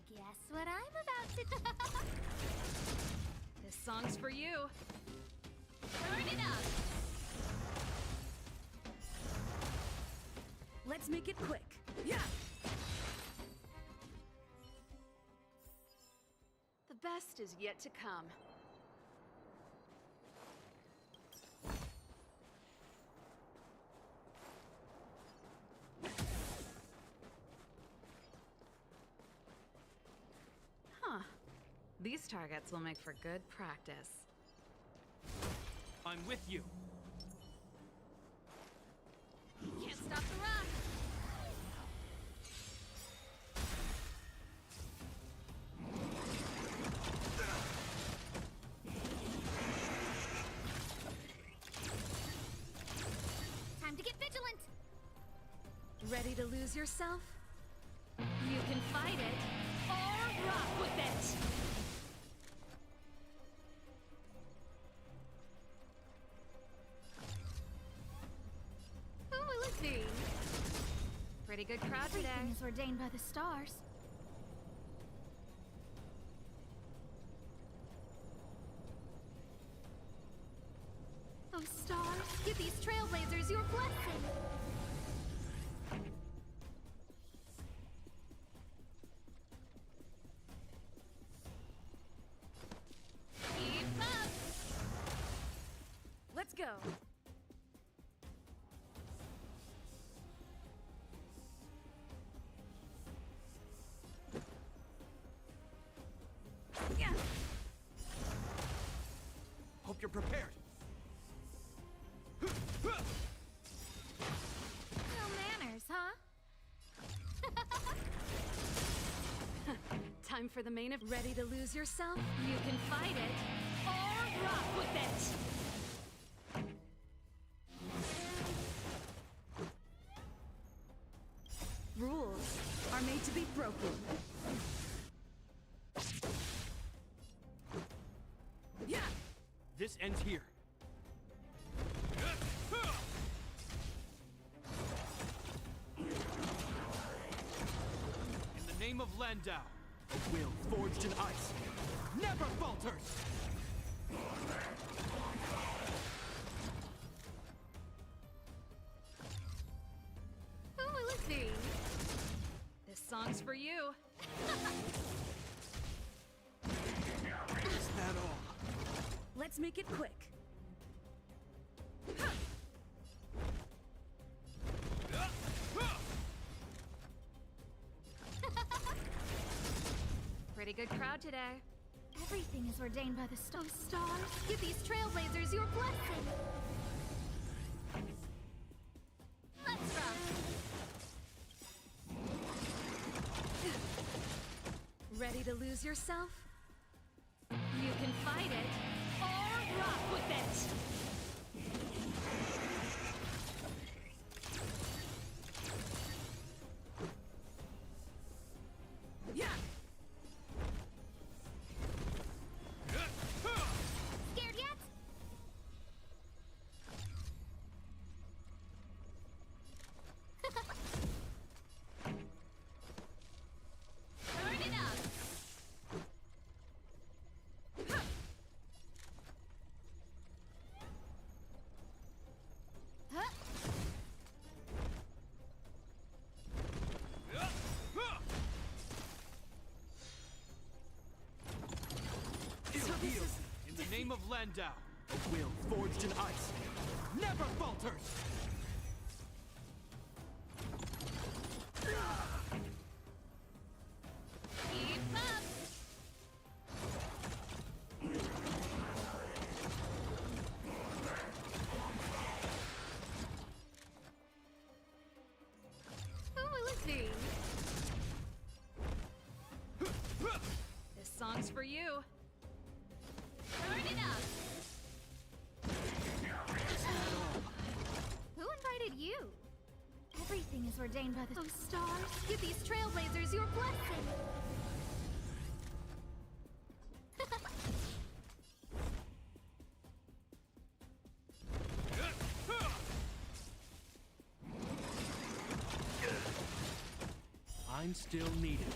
Guess what I'm about to This song's for you. Turn it up! Let's make it quick. Yeah! The best is yet to come. Huh. These targets will make for good practice. I'm with you. Can't stop the run! Time to get vigilant! Ready to lose yourself? You can fight it, or rock with it! Who will it be? Pretty good crowd today. Everything is ordained by the stars. Oh, stars, give these trailblazers your blessing! Keep up! Let's go. Yeah. Hope you're prepared. No manners, huh? Time for the main event. Ready to lose yourself? You can fight it, or rock with it! Rules are made to be broken. Yeah. This ends here. In the name of Landau, a will forged in ice never falters! Who will it be? This song's for you. Is that all? Let's make it quick. Pretty good crowd today. Everything is ordained by the stars. Give these trailblazers your blessing! Let's rock! Ready to lose yourself? You can fight it, or rock with it! Yeah. Scared yet? Turn it up! Huh? In the name of Landau, a will forged in ice never falters! Keep up! ordained by the stars. Give these trailblazers your blessing. I'm still needed.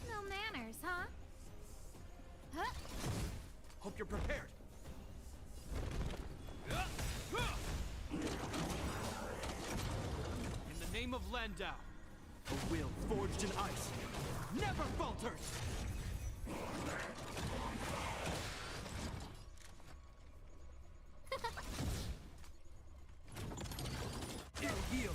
No manners, huh? Huh? Hope you're prepared. In the name of Landau, a will forged in ice never falters! Ill yield.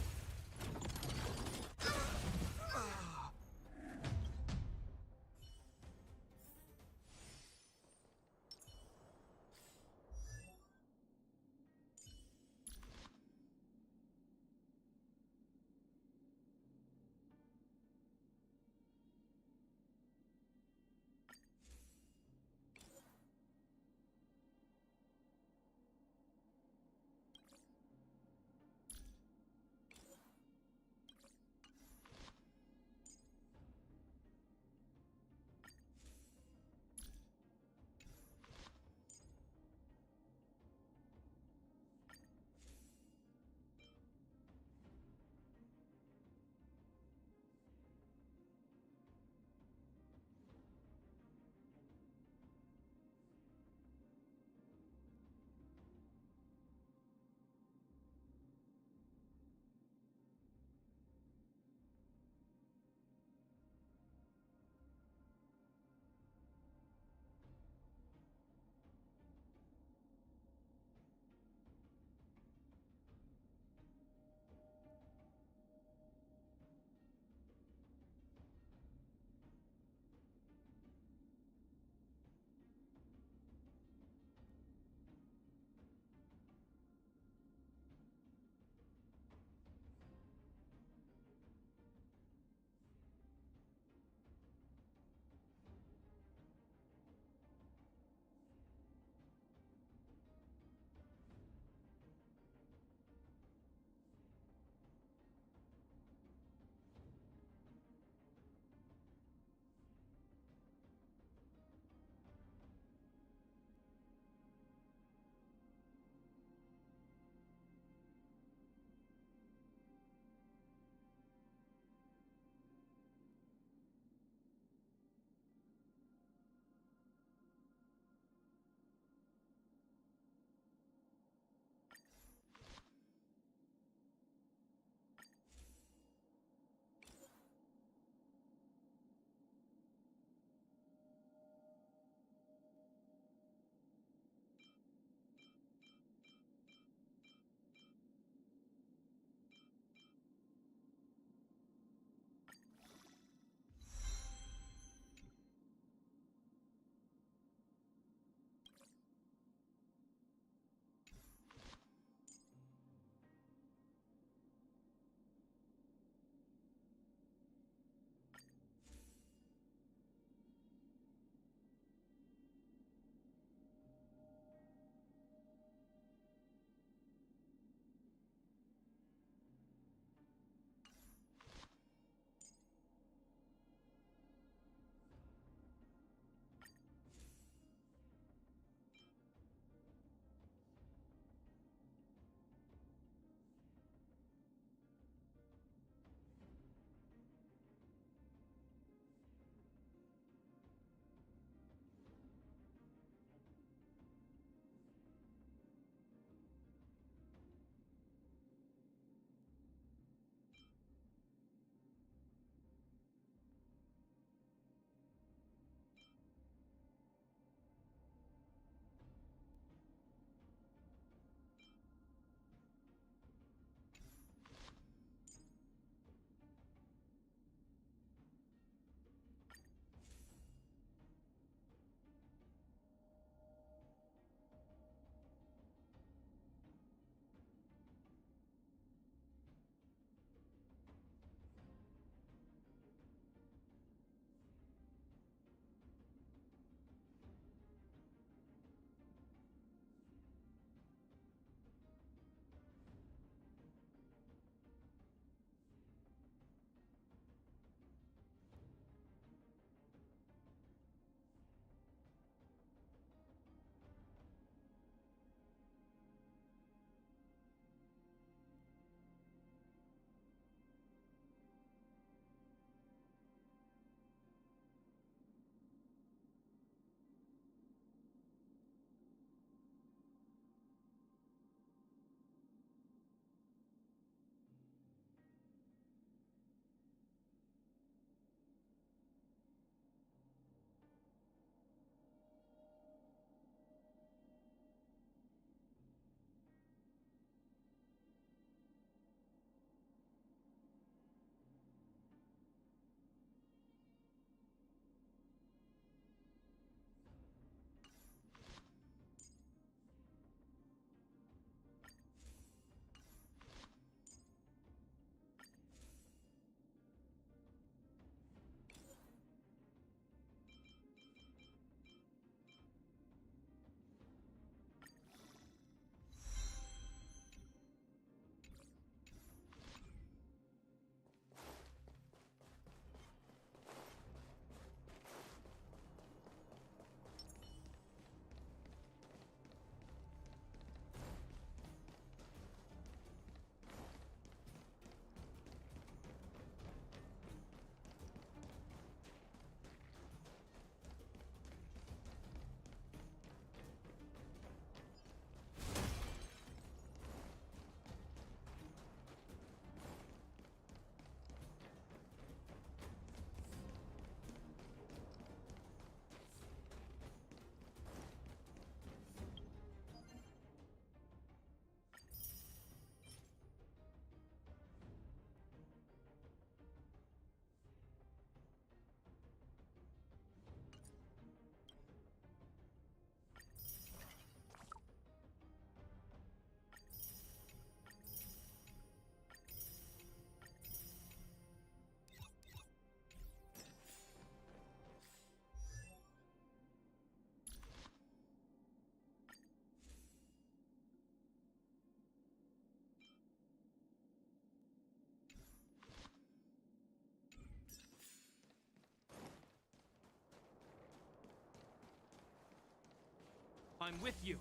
I'm with you.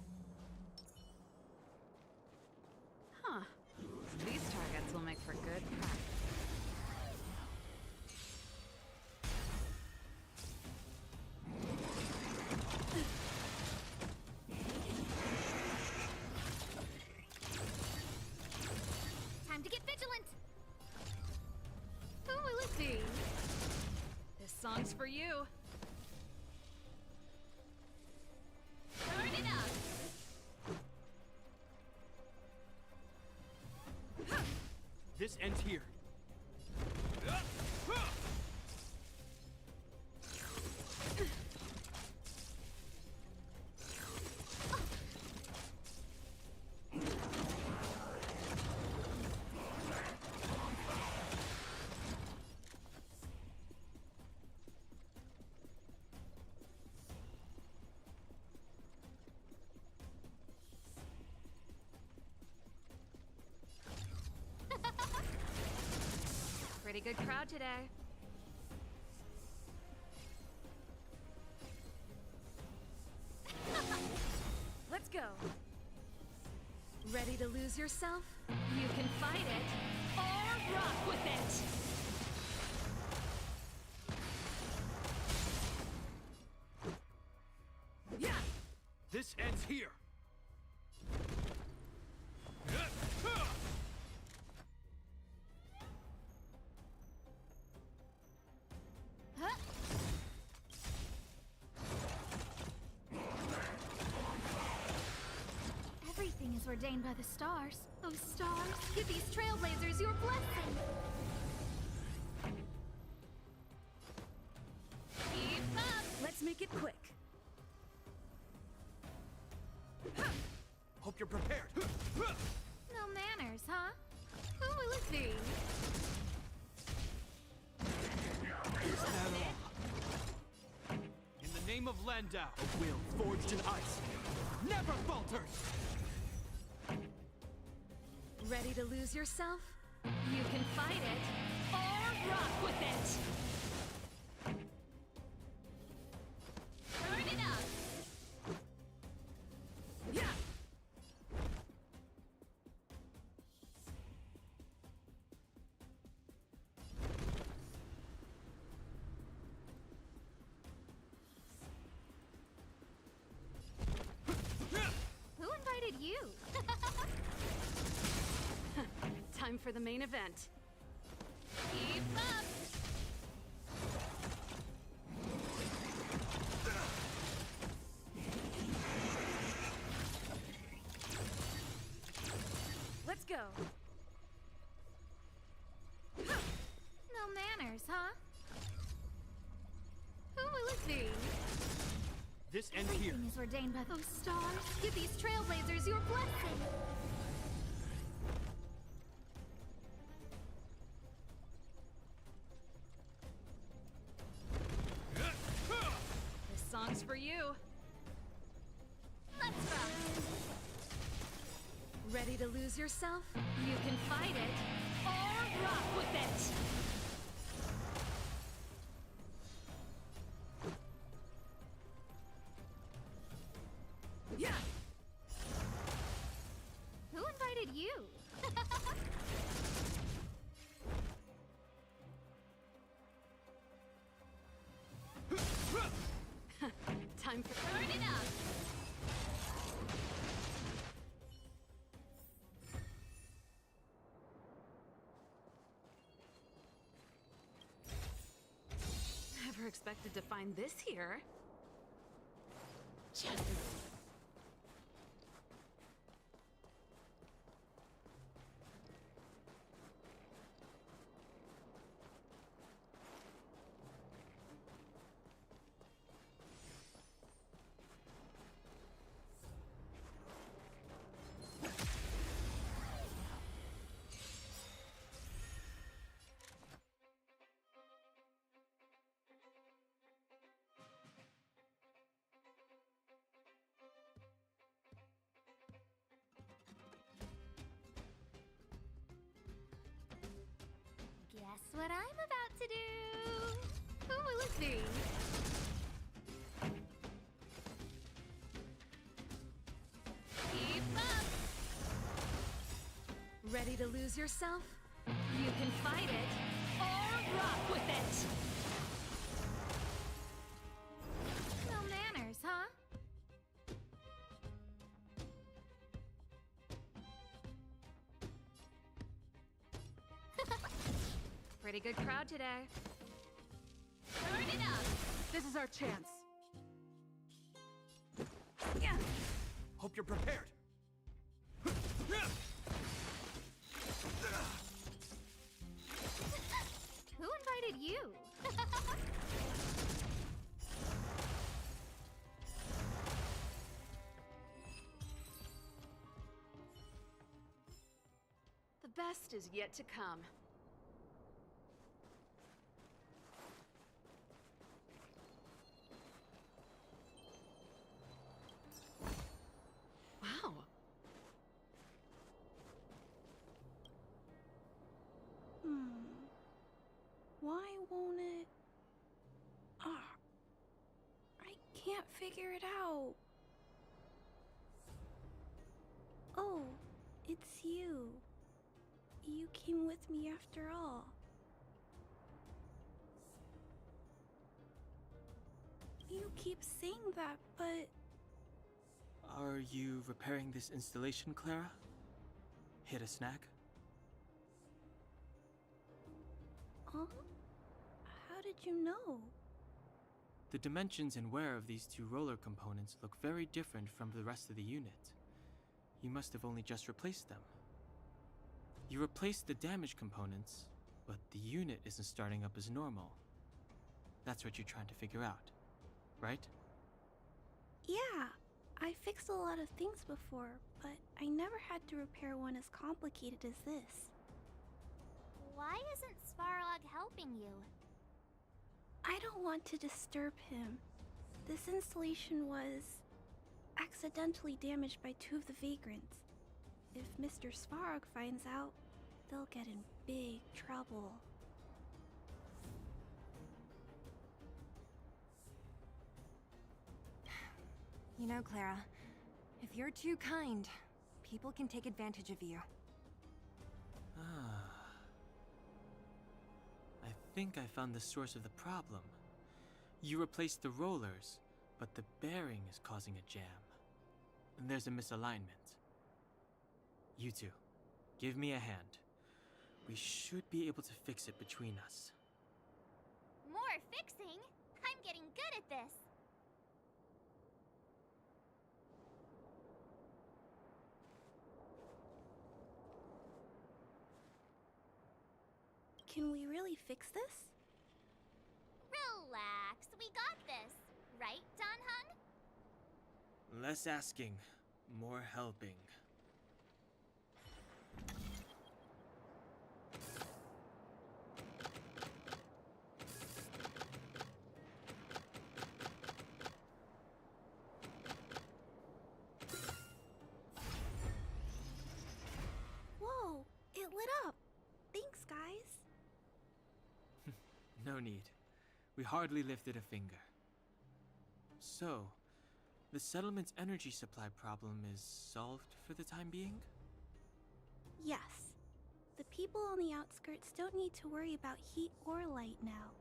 Huh. These targets will make for good practice. Time to get vigilant! Who will it be? This song's for you. Turn it up! This ends here. Pretty good crowd today. Let's go. Ready to lose yourself? You can fight it or rock with it. Yeah. This ends here. Everything is ordained by the stars. Oh, stars, give these trailblazers your blessing. Keep up! Let's make it quick. Hope you're prepared. No manners, huh? Who will it be? Is that all? In the name of Landau, a will forged in ice never falters! Ready to lose yourself? You can fight it or rock with it. Turn it up! Yeah. Who invited you? Time for the main event. Keep up! Let's go. No manners, huh? Who will it be? This ends here. Everything is ordained by those stars. Give these trailblazers your blessing. This song's for you. Let's rock! Ready to lose yourself? You can fight it or rock with it. Yeah. Who invited you? Time for Turn it up! Never expected to find this here. Guess what I'm about to do? Who will it be? lose yourself? You can fight it or rock with it! No manners, huh? Pretty good crowd today. Turn it up! This is our chance. Hope you're prepared. Who invited you? The best is yet to come. Wow. Why won't it? I can't figure it out. Oh, it's you. You came with me after all. You keep saying that, but... Are you repairing this installation, Clara? Hit a snag? Huh? How did you know? The dimensions and wear of these two roller components look very different from the rest of the unit. You must have only just replaced them. You replaced the damaged components, but the unit isn't starting up as normal. That's what you're trying to figure out, right? Yeah, I fixed a lot of things before, but I never had to repair one as complicated as this. Why isn't Svarog helping you? I don't want to disturb him. This installation was accidentally damaged by two of the vagrants. If Mr. Svarog finds out, they'll get in big trouble. You know, Clara, if you're too kind, people can take advantage of you. I think I found the source of the problem. You replaced the rollers, but the bearing is causing a jam. And there's a misalignment. You two, give me a hand. We should be able to fix it between us. More fixing? I'm getting good at this. Can we really fix this? Relax, we got this. Right, Danhung? Less asking, more helping. Whoa, it lit up. Thanks, guys. No need. We hardly lifted a finger. So, the settlement's energy supply problem is solved for the time being? Yes. The people on the outskirts don't need to worry about heat or light now.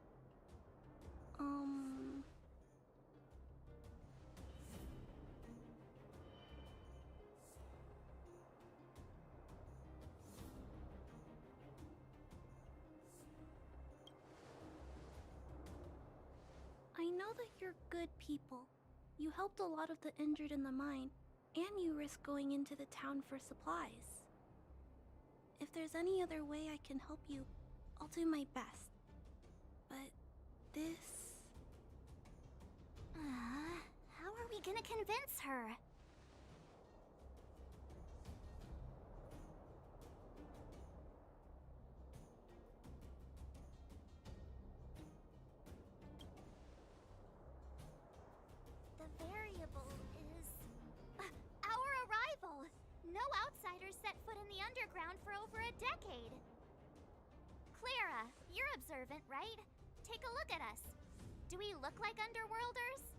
I know that you're good people. You helped a lot of the injured in the mine, and you risked going into the town for supplies. If there's any other way I can help you, I'll do my best. But this... How are we gonna convince her? The variable is... our arrival! No outsiders set foot in the underground for over a decade. Clara, you're observant, right? Take a look at us. Do we look like underworlders?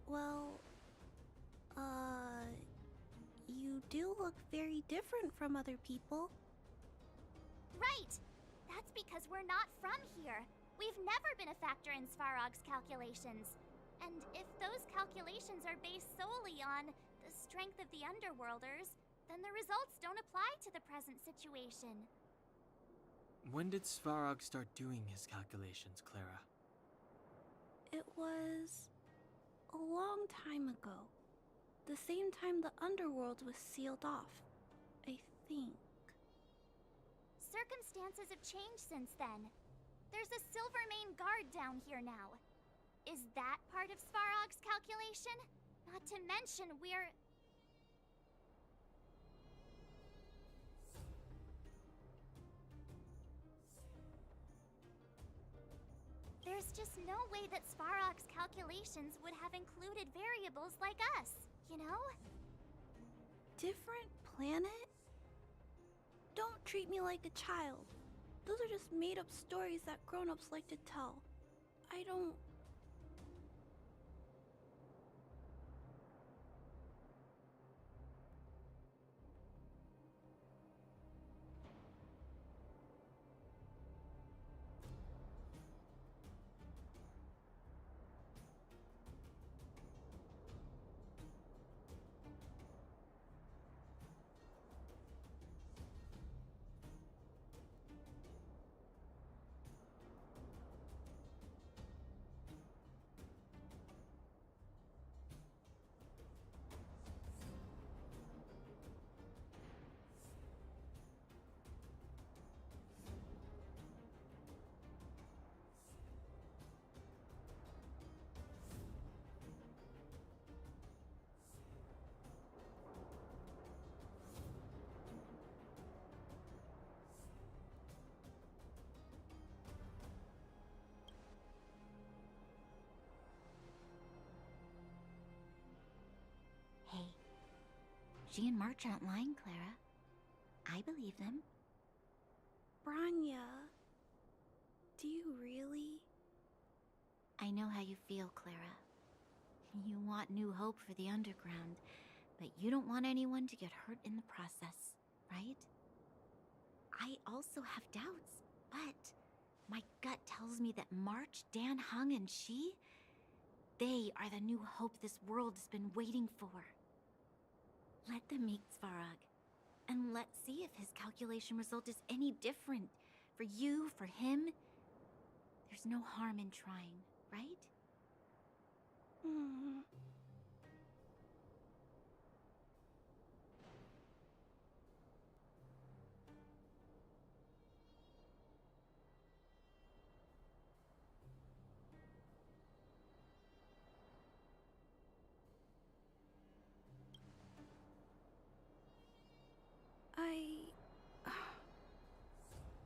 Well, you do look very different from other people. Right! That's because we're not from here. We've never been a factor in Svarog's calculations. And if those calculations are based solely on the strength of the Underworlders, then the results don't apply to the present situation. When did Svarog start doing his calculations, Clara? It was a long time ago. The same time the Underworld was sealed off, I think. Circumstances have changed since then. There's a Silvermane guard down here now. Is that part of Svarog's calculation? Not to mention we're... There's just no way that Svarog's calculations would have included variables like us, you know? Different planet? Don't treat me like a child. Those are just made-up stories that grown-ups like to tell. I don't... Hey, she and March aren't lying, Clara. I believe them. Branya, do you really? I know how you feel, Clara. You want new hope for the underground, but you don't want anyone to get hurt in the process, right? I also have doubts, but my gut tells me that March, Dan Heng, and she, they are the new hope this world has been waiting for. Let them meet Svarog, and let's see if his calculation result is any different. For you, for him, there's no harm in trying, right?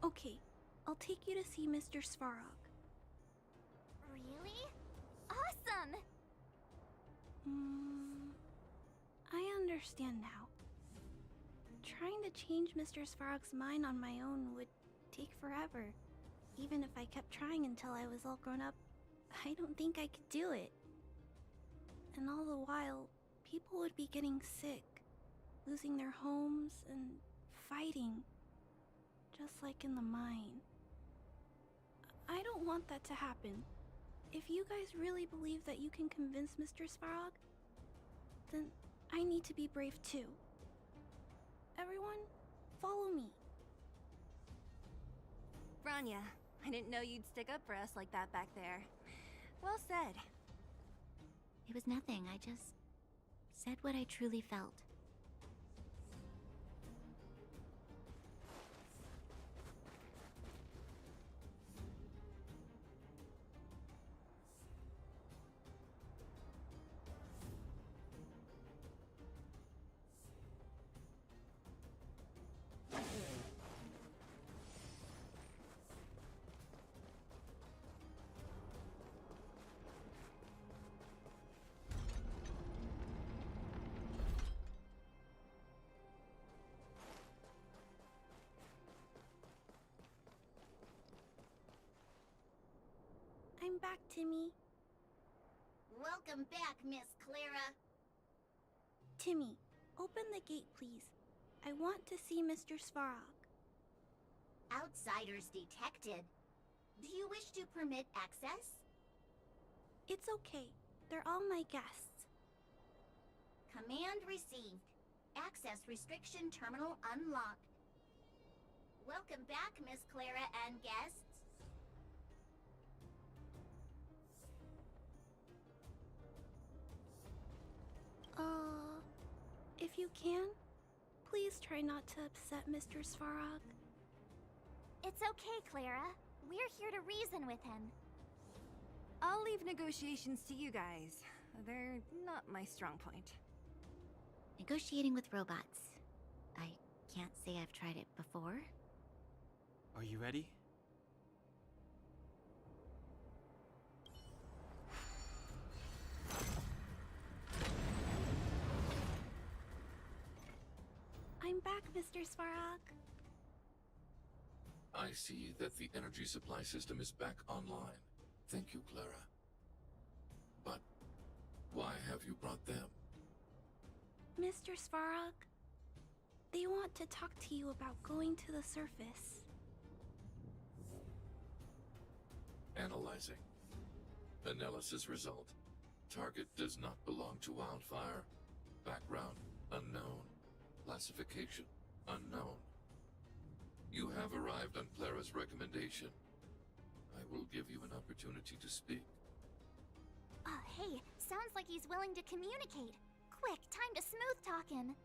Okay, I'll take you to see Mr. Svarog. Really? Awesome! I understand now. Trying to change Mr. Svarog's mind on my own would take forever. Even if I kept trying until I was all grown up, I don't think I could do it. And all the while, people would be getting sick, losing their homes, and fighting. Just like in the mine. I don't want that to happen. If you guys really believe that you can convince Mr. Svarog, then I need to be brave too. Everyone, follow me. Branya, I didn't know you'd stick up for us like that back there. Well said. It was nothing, I just said what I truly felt. I'm back, Timmy. Welcome back, Miss Clara. Timmy, open the gate, please. I want to see Mr. Svarog. Outsiders detected. Do you wish to permit access? It's okay. They're all my guests. Command received. Access restriction terminal unlocked. Welcome back, Miss Clara and guests. If you can, please try not to upset Mr. Svarog. It's okay, Clara. We're here to reason with him. I'll leave negotiations to you guys. They're not my strong point. Negotiating with robots. I can't say I've tried it before. Are you ready? I'm back, Mr. Svarog. I see that the energy supply system is back online. Thank you, Clara. But why have you brought them? Mr. Svarog, they want to talk to you about going to the surface. Analyzing. Analysis result. Target does not belong to Wildfire. Background unknown. Classification unknown. You have arrived on Clara's recommendation. I will give you an opportunity to speak. Hey, sounds like he's willing to communicate. Quick, time to smooth talk him.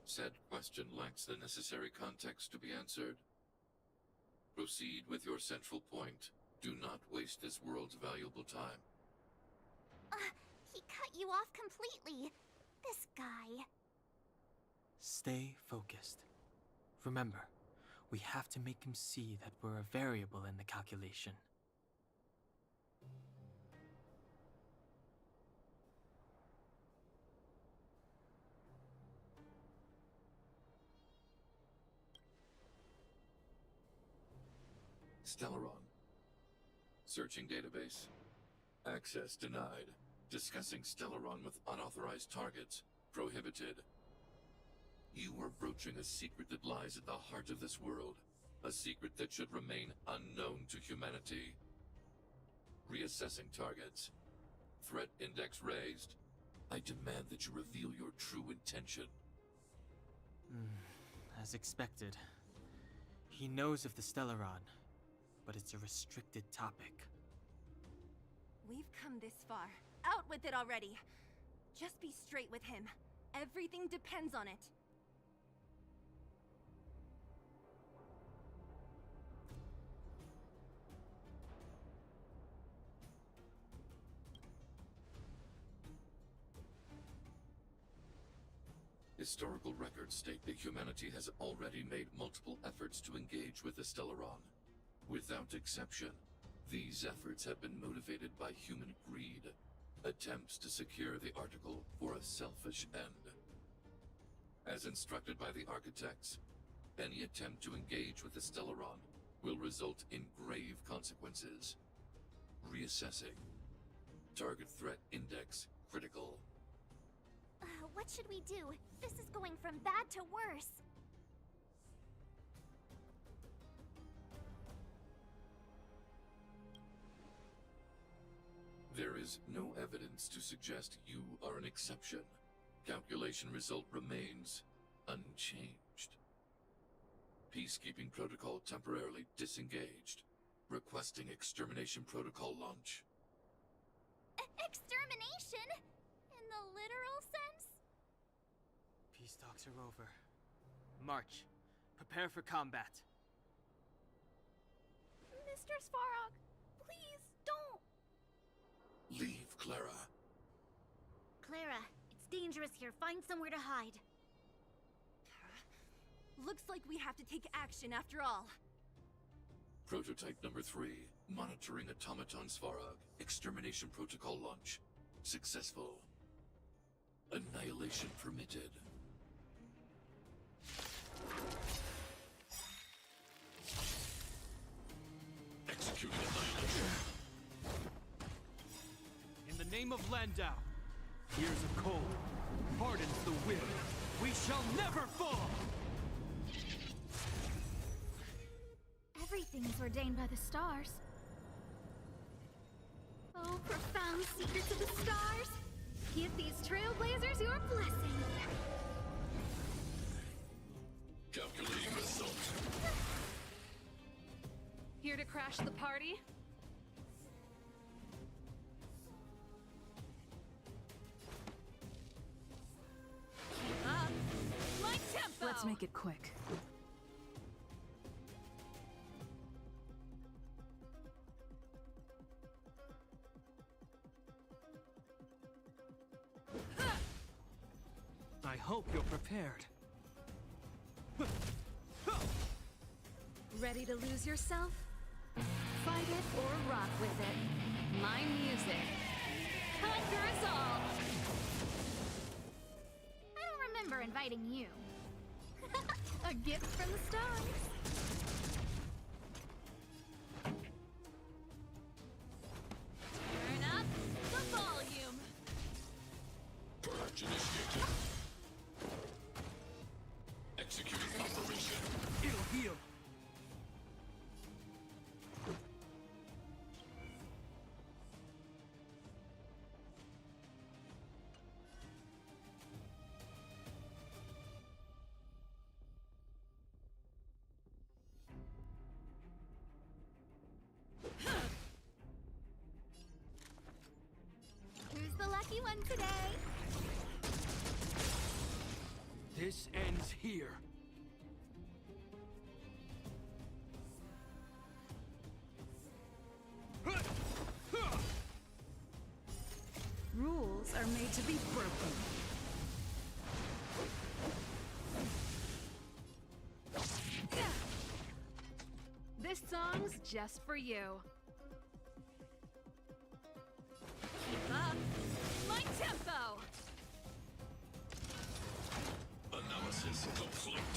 Said question lacks the necessary context to be answered. Proceed with your central point. Do not waste this world's valuable time. He cut you off completely. This guy. Stay focused. Remember, we have to make him see that we're a variable in the calculation. Stellaron. Searching database. Access denied. Discussing Stellaron with unauthorized targets. Prohibited. You are broaching a secret that lies at the heart of this world. A secret that should remain unknown to humanity. Reassessing targets. Threat index raised. I demand that you reveal your true intention. As expected. He knows of the Stellaron, but it's a restricted topic. We've come this far. Out with it already. Just be straight with him. Everything depends on it. Historical records state that humanity has already made multiple efforts to engage with the Stellaron. Without exception, these efforts have been motivated by human greed, attempts to secure the article for a selfish end. As instructed by the architects, any attempt to engage with the Stellaron will result in grave consequences. Reassessing. Target threat index critical. What should we do? This is going from bad to worse. There is no evidence to suggest you are an exception. Calculation result remains unchanged. Peacekeeping protocol temporarily disengaged. Requesting extermination protocol launch. Extermination? In the literal sense? Peace talks are over. March. Prepare for combat. Mr. Svarog, please don't. Leave, Clara. Clara, it's dangerous here. Find somewhere to hide. Looks like we have to take action after all. Prototype number 3. Monitoring automaton Svarog. Extermination protocol launch. Successful. Annihilation permitted. Executing annihilation. In the name of Landau, years of cold hardens the will. We shall never fall! Everything is ordained by the stars. Oh, profound secrets of the stars! Give these trailblazers your blessing! Calculating result. Here to crash the party? Keep up! My tempo! Let's make it quick. I hope you're prepared. Ready to lose yourself? Fight it or rock with it. My music. Conquer us all! I don't remember inviting you. A gift from the stars. Turn up the volume. Purge initiated. Executing operation. It'll heal. Who's the lucky one today? This ends here. Rules are made to be broken. This song's just for you. Keep up. My tempo! Analysis complete.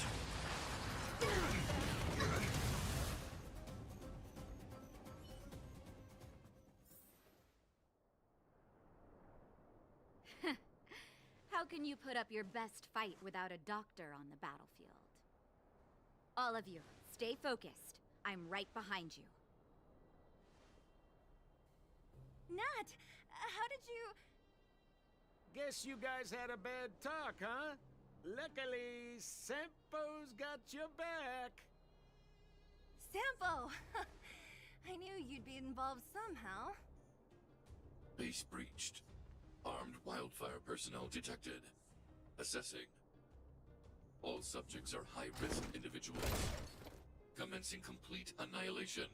How can you put up your best fight without a doctor on the battlefield? All of you, stay focused. I'm right behind you. Nat, how did you... Guess you guys had a bad talk, huh? Luckily, Sempo's got your back. Sampo! I knew you'd be involved somehow. Base breached. Armed wildfire personnel detected. Assessing. All subjects are high-risk individuals. Commencing complete annihilation.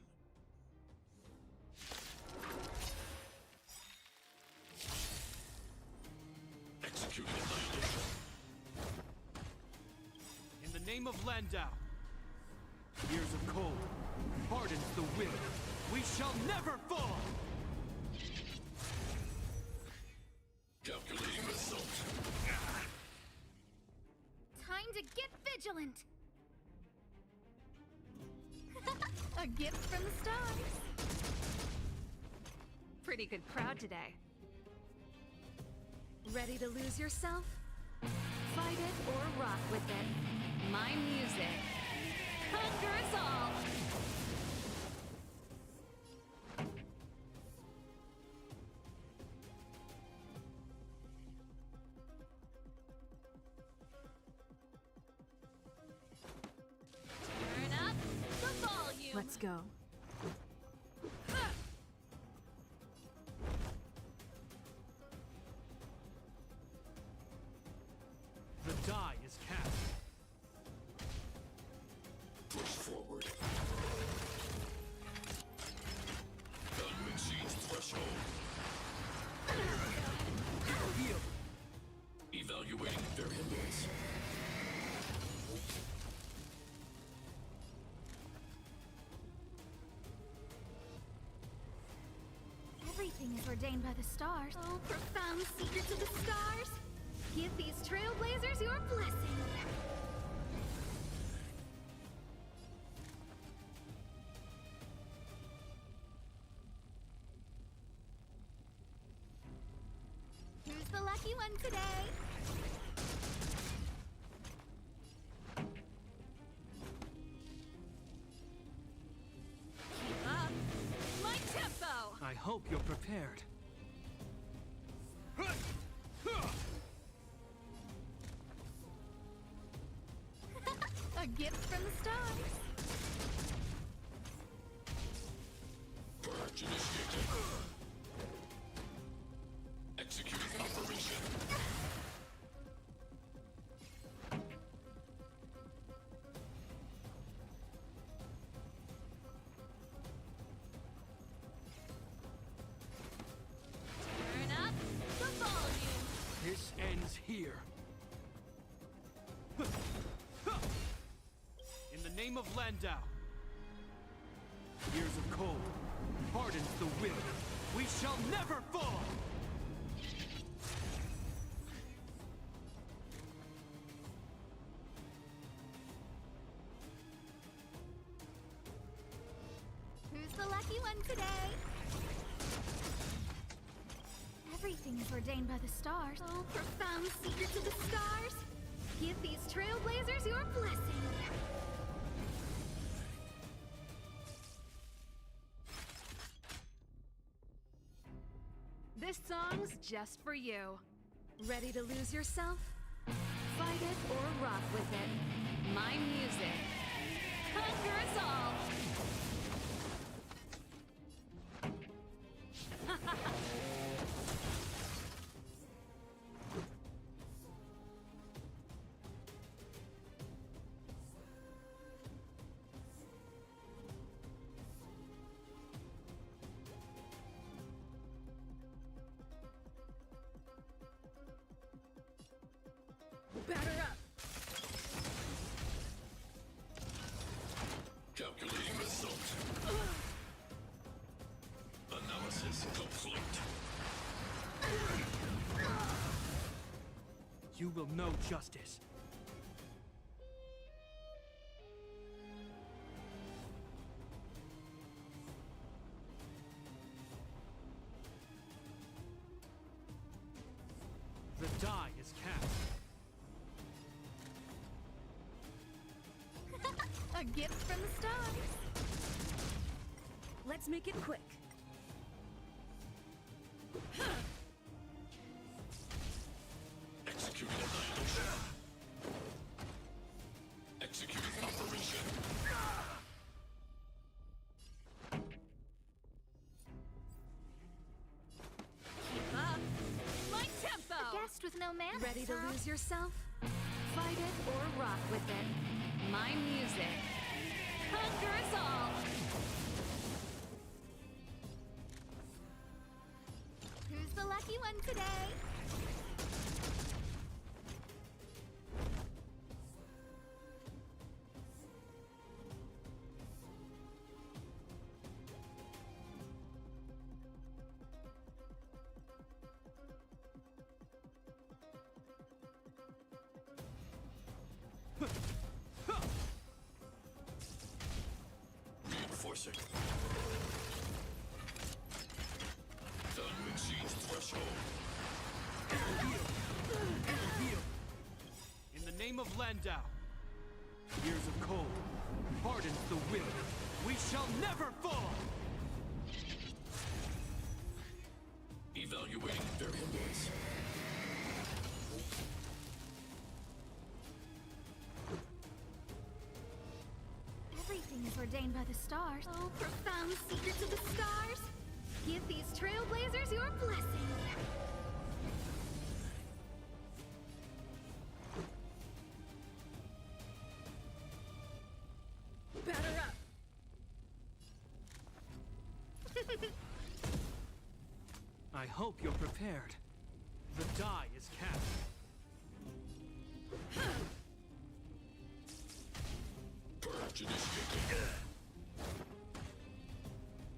Executing annihilation. In the name of Landau, years of cold hardens the will. We shall never fall! Calculating result. Time to get vigilant! A gift from the stars. Pretty good crowd today. Ready to lose yourself? Fight it or rock with it. My music. Conquer us all! Turn up the volume! Let's go. The die is cast. Push forward. Gun exceeds threshold. Heal. Evaluating variables. Everything is ordained by the stars. Oh, profound secrets of the stars! Give these trailblazers your blessing. Who's the lucky one today? Keep up. My tempo! I hope you're prepared. A gift from the stars. Purge initiated. Executing operation. Turn up the volume. This ends here. In the name of Landau. Years of cold hardens the will. We shall never fall! Who's the lucky one today? Everything is ordained by the stars. Oh, profound secrets of the stars. Give these trailblazers your blessing. This song's just for you. Ready to lose yourself? Fight it or rock with it. My music. Conquer us all! Batter up! Calculating result. Analysis complete. You will know justice. The die is cast. A gift from the stars. Let's make it quick. Executing annihilation. Executing operation. Keep up. My tempo! A guest with no manners. Ready to huh? lose yourself? Fight it or rock with it. My music. Conquer us all! Who's the lucky one today? Reinforcing. Done exceeds threshold. Heal. In the name of Landau. Years of cold hardens the will. We shall never fall! Evaluating variables. Everything is ordained by the stars. Oh, profound secrets of the stars. Give these trailblazers your blessing. Batter up. I hope you're prepared. The die is cast. Purge initiated.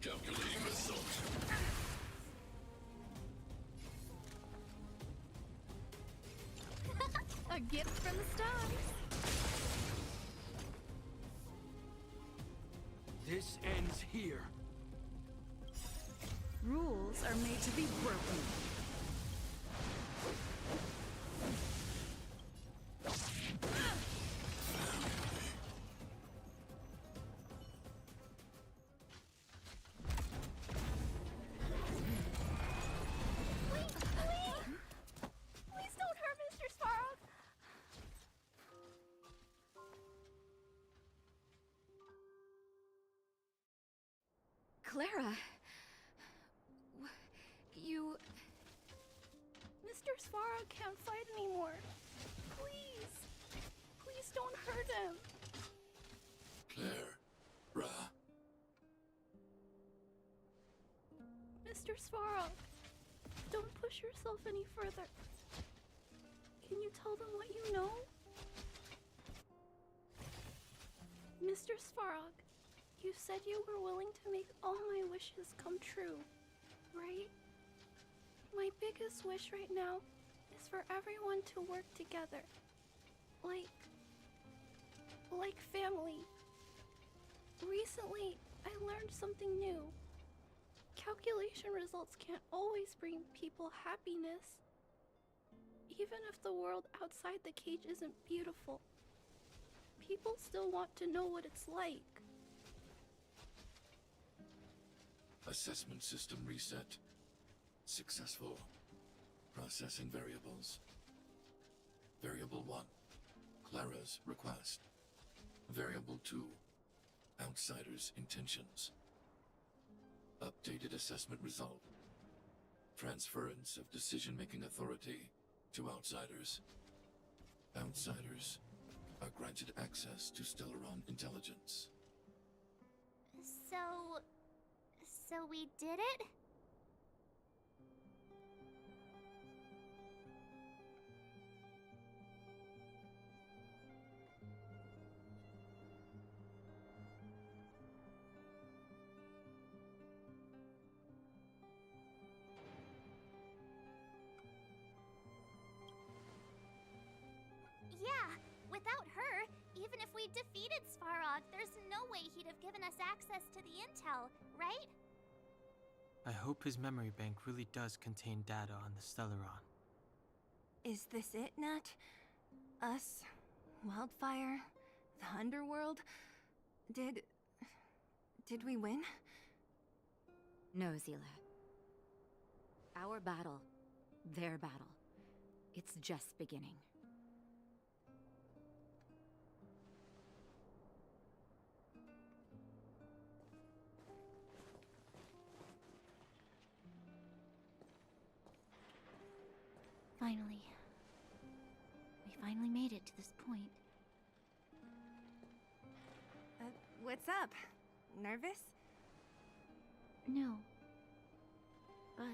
Calculating result. gift from the stars. This ends here. Rules are made to be broken. Please don't hurt Mr. Svarog! Clara. You... Mr. Svarog can't fight anymore. Please. Please don't hurt him. Clara. Mr. Svarog, don't push yourself any further. Can you tell them what you know? Mr. Svarog, you said you were willing to make all my wishes come true, right? My biggest wish right now is for everyone to work together. Like family. Recently, I learned something new. Calculation results can't always bring people happiness. Even if the world outside the cage isn't beautiful, people still want to know what it's like. Assessment system reset. Successful. Processing variables. Variable 1. Clara's request. Variable 2. Outsider's intentions. Updated assessment result. Transference of decision-making authority to outsiders. Outsiders are granted access to Stellaron intelligence. So we did it? Yeah, without her, even if we defeated Svarog, there's no way he'd have given us access to the intel, right? I hope his memory bank really does contain data on the Stellaron. Is this it, Nat? Us? Wildfire? The underworld? Did we win? No, Zila. Our battle, their battle, it's just beginning. Finally. We finally made it to this point. What's up? Nervous? No. But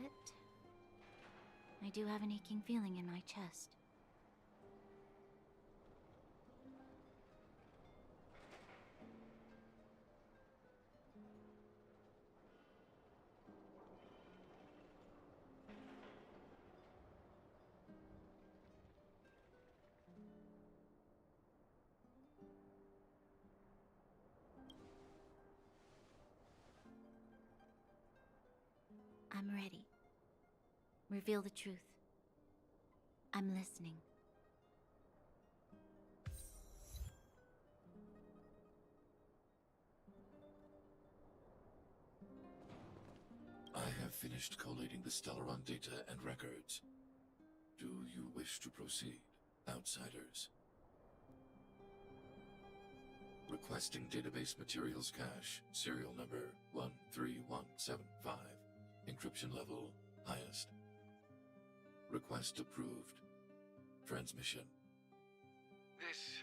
I do have an aching feeling in my chest. I'm ready. Reveal the truth. I'm listening. I have finished collating the Stellaron data and records. Do you wish to proceed, outsiders? Requesting database materials cache, serial number 13175. Encryption level, highest. Request approved. Transmission. This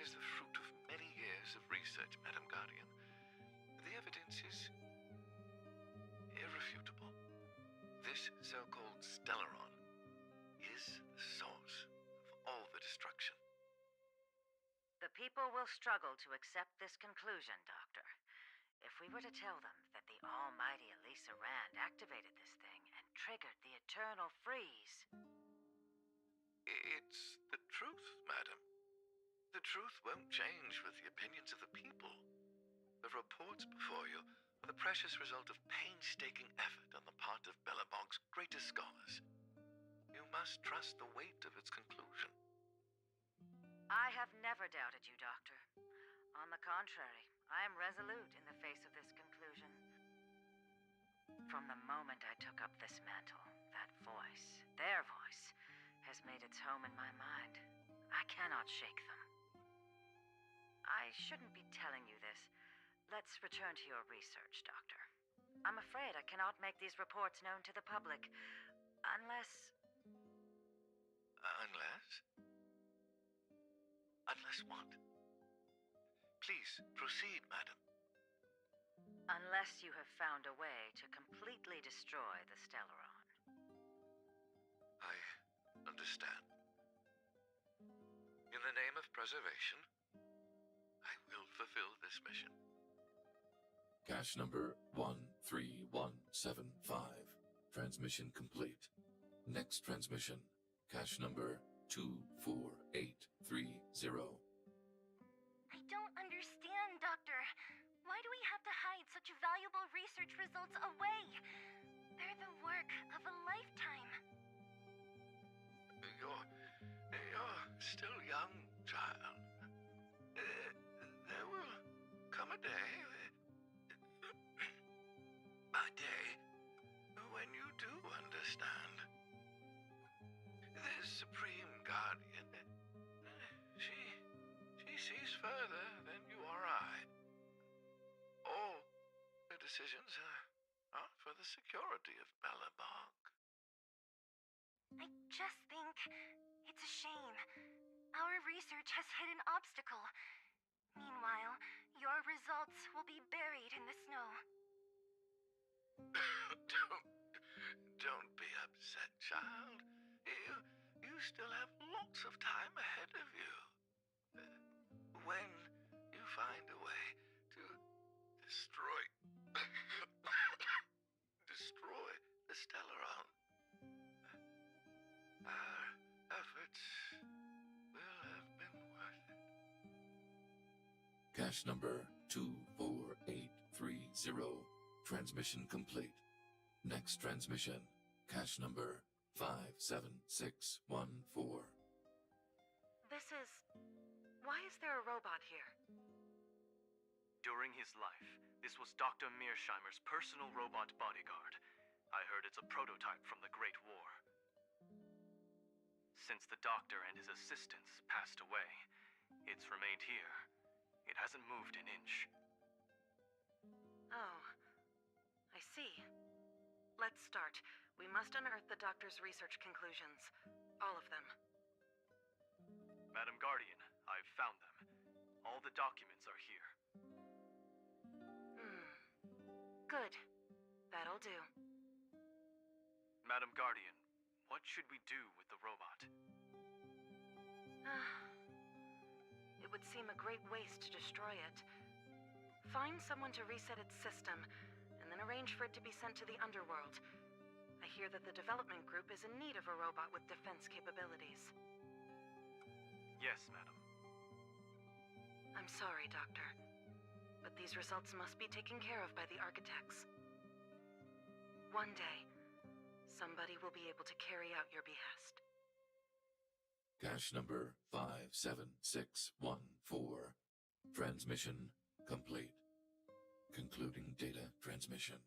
is the fruit of many years of research, Madam Guardian. The evidence is irrefutable. This so-called Stellaron is the source of all the destruction. The people will struggle to accept this conclusion, Doctor. If we were to tell them that the almighty Elisa Rand activated this thing and triggered the Eternal Freeze... It's the truth, madam. The truth won't change with the opinions of the people. The reports before you are the precious result of painstaking effort on the part of Bellabog's greatest scholars. You must trust the weight of its conclusion. I have never doubted you, Doctor. On the contrary, I am resolute in the face of this conclusion. From the moment I took up this mantle, that voice, their voice, has made its home in my mind. I cannot shake them. I shouldn't be telling you this. Let's return to your research, Doctor. I'm afraid I cannot make these reports known to the public, unless... Unless? Unless what? Please, proceed, madam. Unless you have found a way to completely destroy the Stellaron. I understand. In the name of preservation, I will fulfill this mission. Cache number 13175. Transmission complete. Next transmission. Cache number 24830. I don't understand, Doctor. Why do we have to hide such valuable research results away? They're the work of a lifetime. You're still young, child. There will come a day when you do understand. This Supreme Guardian, she sees further than you or I. All the decisions are for the security of Bellabog. I just think it's a shame. Our research has hit an obstacle. Meanwhile, your results will be buried in the snow. Don't be upset, child. You still have lots of time ahead of you. When you find a way to destroy the Stellaron, our efforts will have been worth it. Cache number 24830. Transmission complete. Next transmission. Cache number 57614. Why is there a robot here? During his life, this was Dr. Mearsheimer's personal robot bodyguard. I heard it's a prototype from the Great War. Since the doctor and his assistants passed away, it's remained here. It hasn't moved an inch. Oh, I see. Let's start. We must unearth the doctor's research conclusions. All of them. Madam Guardian, I've found them. All the documents are here. Good. That'll do. Madam Guardian, what should we do with the robot? It would seem a great waste to destroy it. Find someone to reset its system, and then arrange for it to be sent to the underworld. I hear that the development group is in need of a robot with defense capabilities. Yes, madam. I'm sorry, Doctor, but these results must be taken care of by the architects. One day, somebody will be able to carry out your behest. Cache number 57614. Transmission complete. Concluding data transmission.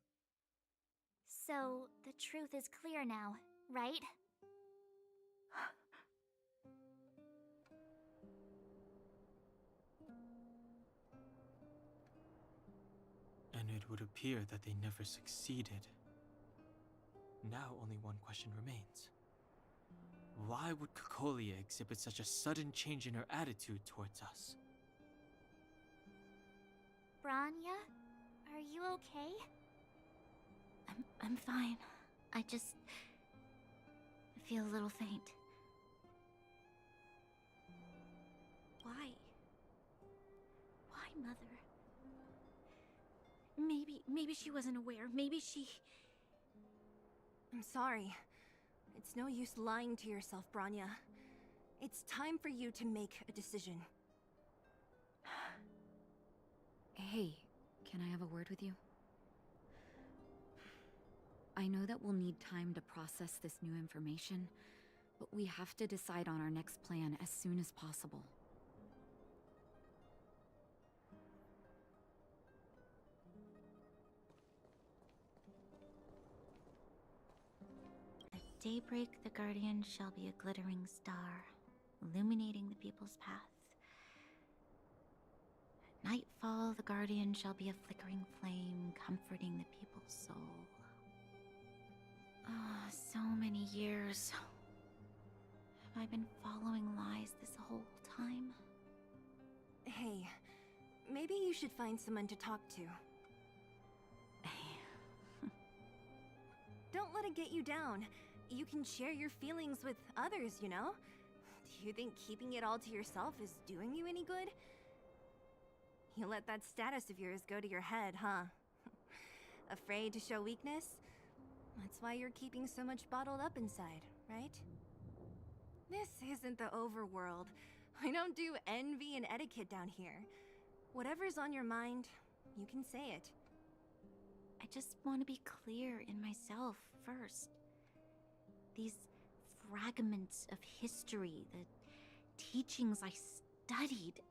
So, the truth is clear now, right? And it would appear that they never succeeded. Now only one question remains. Why would Cocolia exhibit such a sudden change in her attitude towards us? Branya, are you okay? I'm fine. I just feel a little faint. Why? Why, Mother? Maybe she wasn't aware. Maybe she... I'm sorry. It's no use lying to yourself, Branya. It's time for you to make a decision. Hey, can I have a word with you? I know that we'll need time to process this new information, but we have to decide on our next plan as soon as possible. At daybreak, the Guardian shall be a glittering star, illuminating the people's path. At nightfall, the Guardian shall be a flickering flame, comforting the people's soul. Ah, so many years. Have I been following lies this whole time? Hey, maybe you should find someone to talk to. Don't let it get you down. You can share your feelings with others, you know? Do you think keeping it all to yourself is doing you any good? You let that status of yours go to your head, huh? Afraid to show weakness? That's why you're keeping so much bottled up inside, right? This isn't the overworld. I don't do envy and etiquette down here. Whatever's on your mind, you can say it. I just want to be clear in myself first. These fragments of history, the teachings I studied,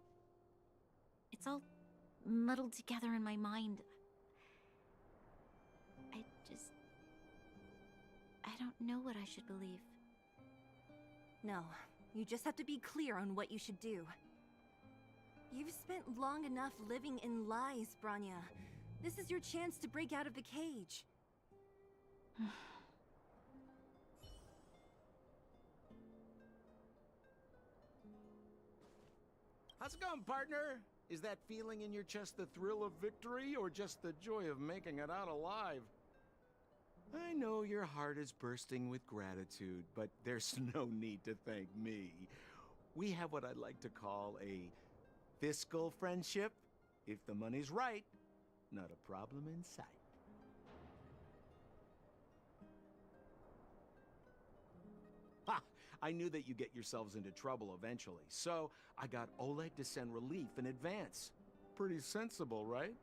it's all muddled together in my mind. I don't know what I should believe. No, you just have to be clear on what you should do. You've spent long enough living in lies, Branya. This is your chance to break out of the cage. How's it going, partner? Is that feeling in your chest the thrill of victory, or just the joy of making it out alive? I know your heart is bursting with gratitude, but there's no need to thank me. We have what I'd like to call a fiscal friendship. If the money's right, not a problem in sight. Ha! I knew that you'd get yourselves into trouble eventually, so I got Oleg to send relief in advance. Pretty sensible, right?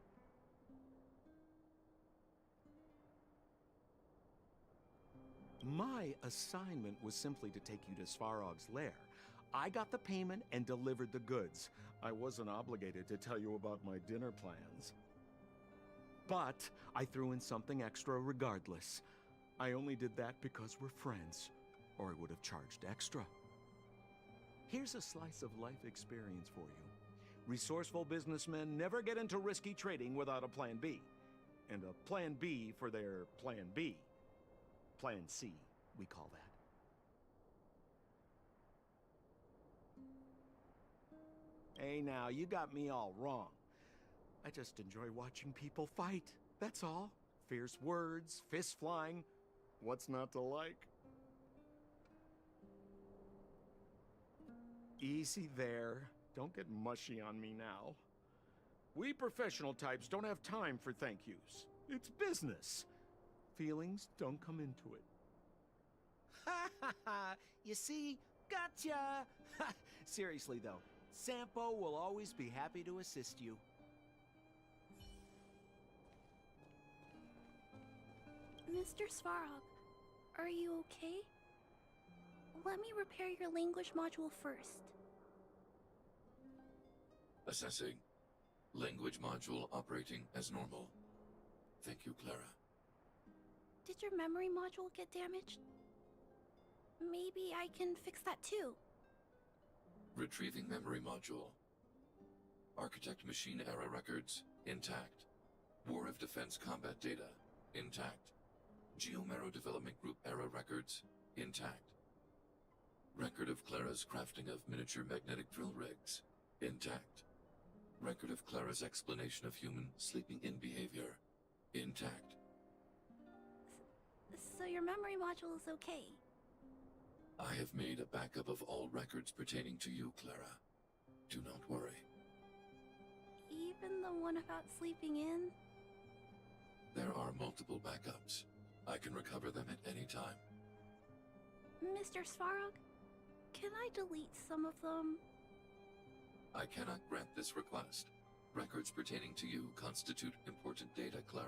My assignment was simply to take you to Svarog's lair. I got the payment and delivered the goods. I wasn't obligated to tell you about my dinner plans. But I threw in something extra regardless. I only did that because we're friends, or I would have charged extra. Here's a slice of life experience for you. Resourceful businessmen never get into risky trading without a plan B. And a plan B for their plan B. Plan C, we call that. Hey now, you got me all wrong. I just enjoy watching people fight, that's all. Fierce words, fists flying. What's not to like? Easy there. Don't get mushy on me now. We professional types don't have time for thank yous. It's business. Feelings don't come into it. Ha ha ha! You see? Gotcha! Seriously though, Sampo will always be happy to assist you. Mr. Svarog, are you okay? Let me repair your language module first. Assessing. Language module operating as normal. Thank you, Clara. Did your memory module get damaged? Maybe I can fix that too. Retrieving memory module. Architect machine era records, intact. War of Defense combat data, intact. Geomero Development Group era records, intact. Record of Clara's crafting of miniature magnetic drill rigs, intact. Record of Clara's explanation of human sleeping-in behavior, intact. So your memory module is okay? I have made a backup of all records pertaining to you, Clara. Do not worry. Even the one about sleeping in? There are multiple backups. I can recover them at any time. Mr. Svarog, Can I delete some of them? I cannot grant this request. Records pertaining to you constitute important data, Clara.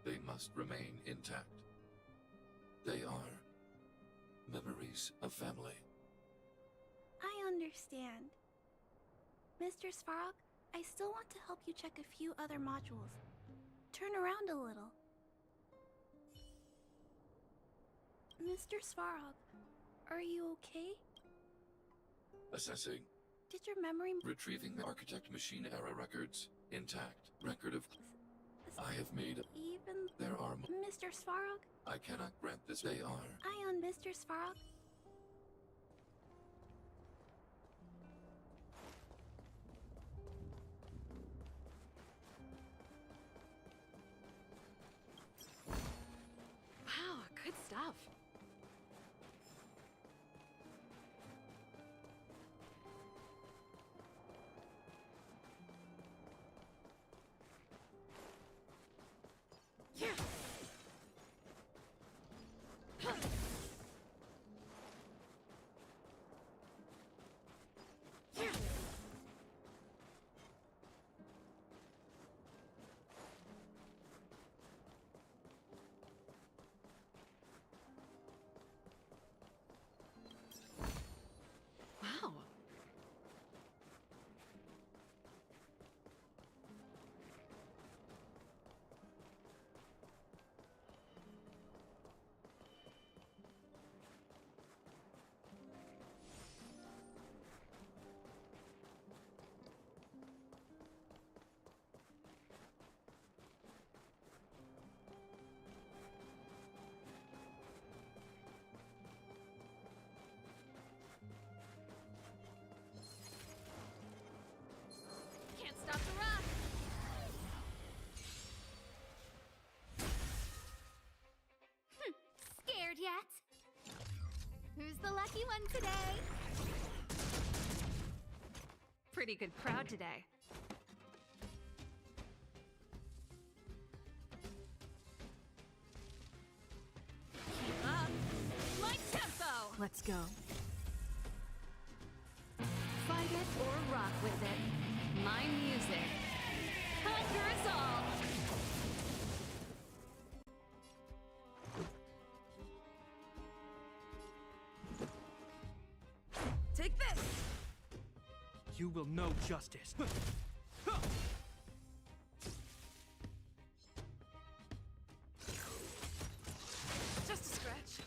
They must remain intact. They are memories of family. I understand. Mr. Svarog, I still want to help you check a few other modules. Turn around a little. Mr. Svarog, are you okay? Assessing. Did your memory... Retrieving the Architect Machine Era records. Intact. Record of... I have made... Even... There are... Mr. Svarog? I cannot grant this. They are... Ion, Mr. Svarog? Wow, good stuff. Yeah. Wow. Can't stop the rock. Scared yet? Who's the lucky one today? Pretty good crowd today. Keep up. Like tempo. Let's go. Fight it or rock with it. My music conquers all. Take this! You will know justice. Just a scratch.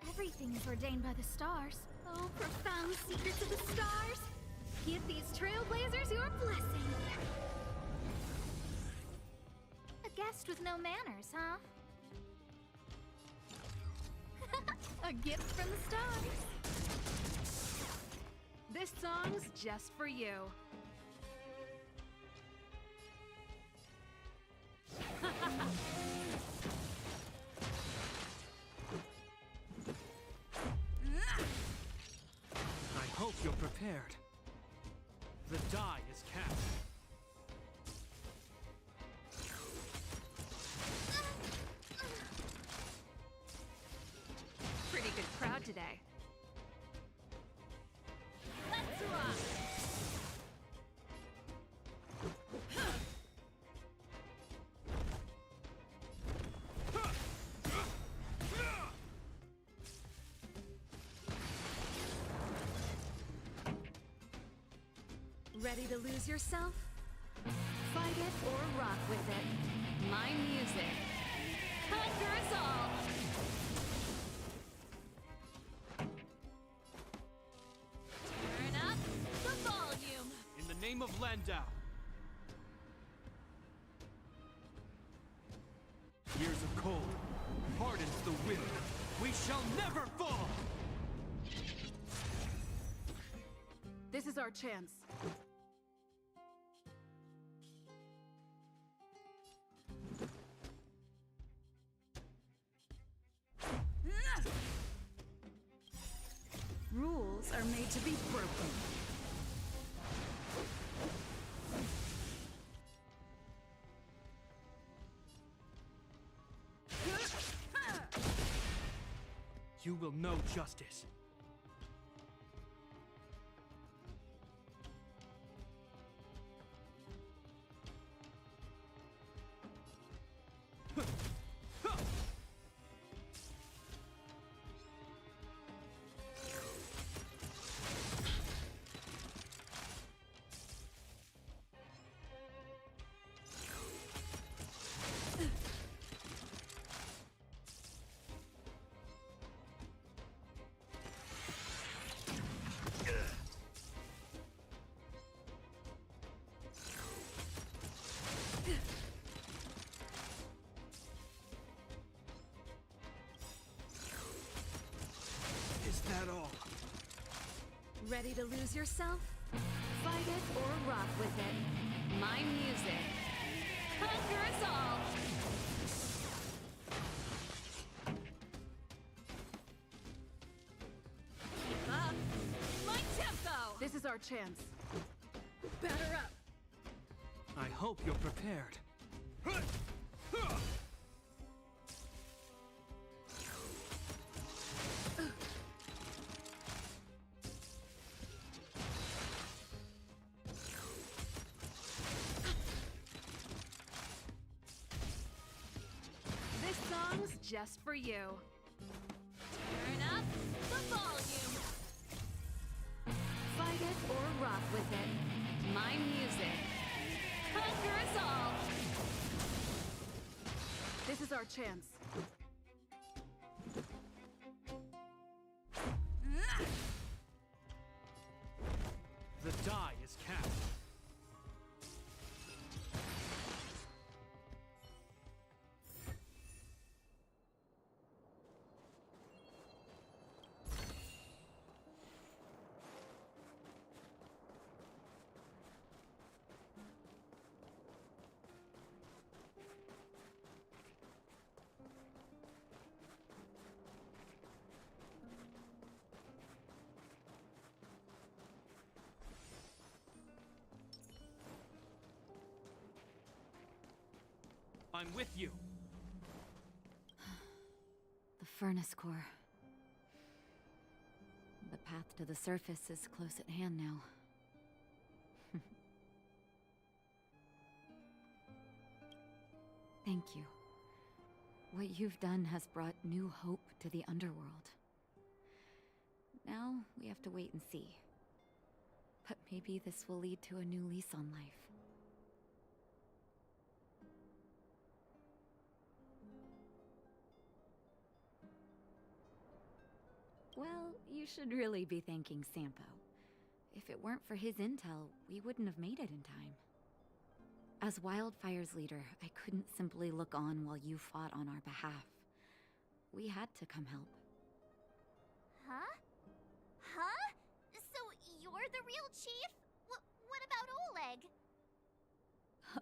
Everything is ordained by the stars. Oh, profound secrets of the stars! Give these trailblazers your blessing. A guest with no manners, huh? A gift from the stars. This song's just for you. I hope you're prepared. The die is cast. Pretty good crowd today. Let's rock! Ready to lose yourself? Fight it or rock with it. My music conquers all. Turn up the volume! In the name of Landau. Years of cold hardens the wind. We shall never fall! This is our chance. will know justice. Is that all? Ready to lose yourself? Fight it or rock with it. My music conquers all! Keep up! My tempo! This is our chance. Batter up! I hope you're prepared. This song's just for you. Turn up the volume. Fight it or rock with it. My music conquers all. This is our chance. The die is cast. I'm with you. The furnace core. The path to the surface is close at hand now. Thank you. What you've done has brought new hope to the underworld. Now, we have to wait and see. But maybe this will lead to a new lease on life. Well, you should really be thanking Sampo. If it weren't for his intel, we wouldn't have made it in time. As Wildfire's leader, I couldn't simply look on while you fought on our behalf. We had to come help. Huh? Huh? So you're the real chief? What about Oleg?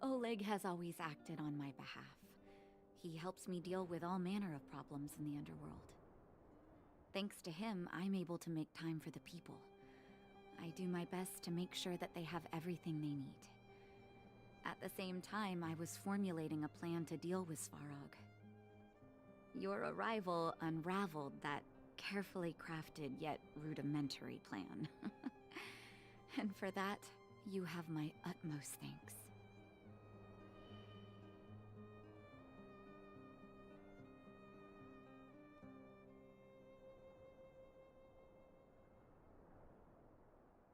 Oleg has always acted on my behalf. He helps me deal with all manner of problems in the underworld. Thanks to him, I'm able to make time for the people. I do my best to make sure that they have everything they need. At the same time, I was formulating a plan to deal with Svarog. Your arrival unraveled that carefully crafted yet rudimentary plan. And for that, you have my utmost thanks.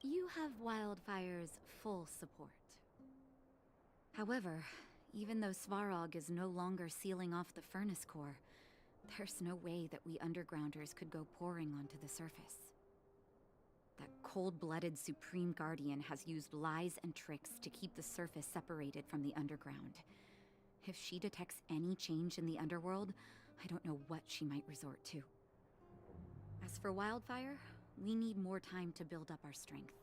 You have Wildfire's full support. However, even though Svarog is no longer sealing off the furnace core, there's no way that we undergrounders could go pouring onto the surface. That cold-blooded Supreme Guardian has used lies and tricks to keep the surface separated from the underground. If she detects any change in the underworld, I don't know what she might resort to. As for Wildfire, we need more time to build up our strength.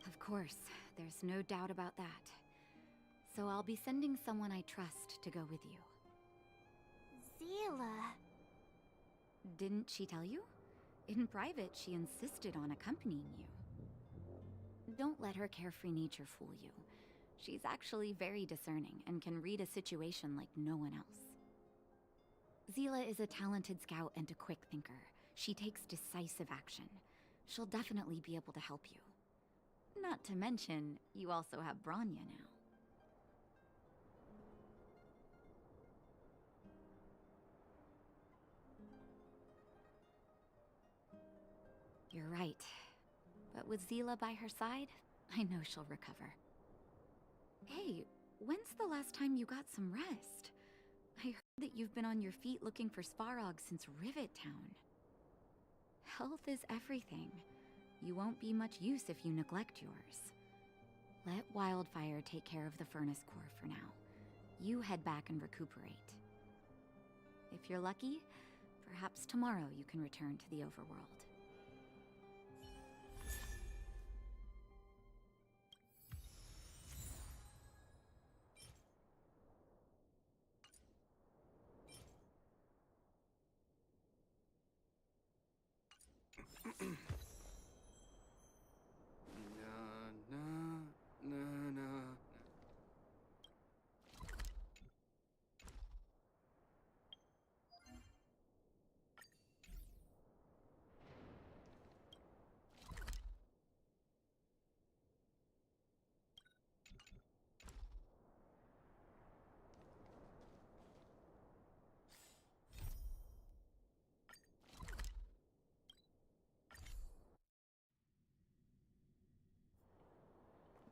Of course, there's no doubt about that. So I'll be sending someone I trust to go with you. Zila. Didn't she tell you? In private, she insisted on accompanying you. Don't let her carefree nature fool you. She's actually very discerning and can read a situation like no one else. Zila is a talented scout and a quick thinker. She takes decisive action. She'll definitely be able to help you. Not to mention, you also have Branya now. You're right. But with Zila by her side, I know she'll recover. Hey, when's the last time you got some rest? I heard that you've been on your feet looking for Svarog since Rivet Town. Health is everything. You won't be much use if you neglect yours. Let Wildfire take care of the furnace core for now. You head back and recuperate. If you're lucky, perhaps tomorrow you can return to the overworld.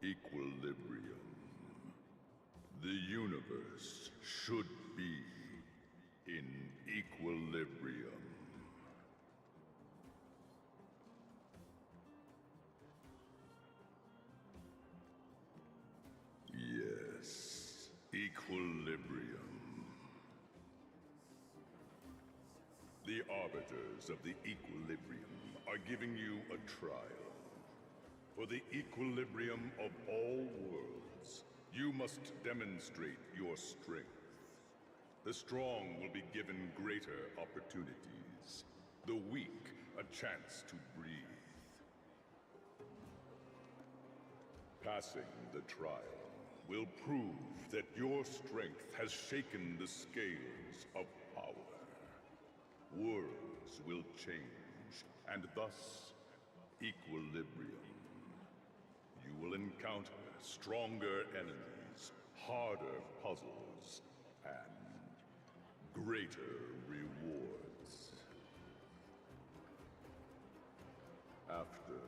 Equilibrium. The universe should be in equilibrium. Yes, equilibrium. The arbiters of the equilibrium are giving you a trial. For the equilibrium of all worlds, you must demonstrate your strength. The strong will be given greater opportunities. The weak, a chance to breathe. Passing the trial will prove that your strength has shaken the scales of power. Worlds will change, and thus, equilibrium. You will encounter stronger enemies, harder puzzles, and greater rewards. After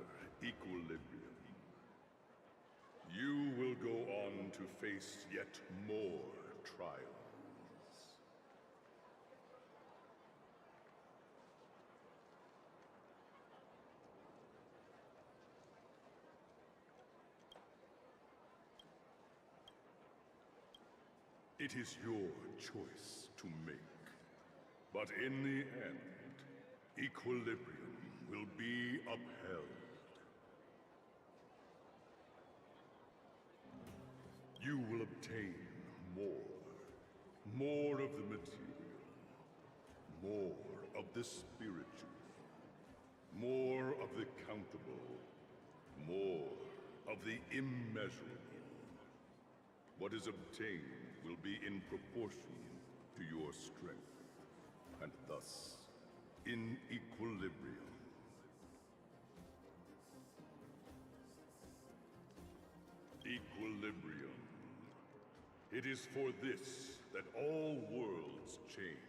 equilibrium, you will go on to face yet more trials. It is your choice to make. But in the end, equilibrium will be upheld. You will obtain more of the material, more of the spiritual, more of the countable, more of the immeasurable. What is obtained will be in proportion to your strength, and thus, in equilibrium. Equilibrium. It is for this that all worlds change.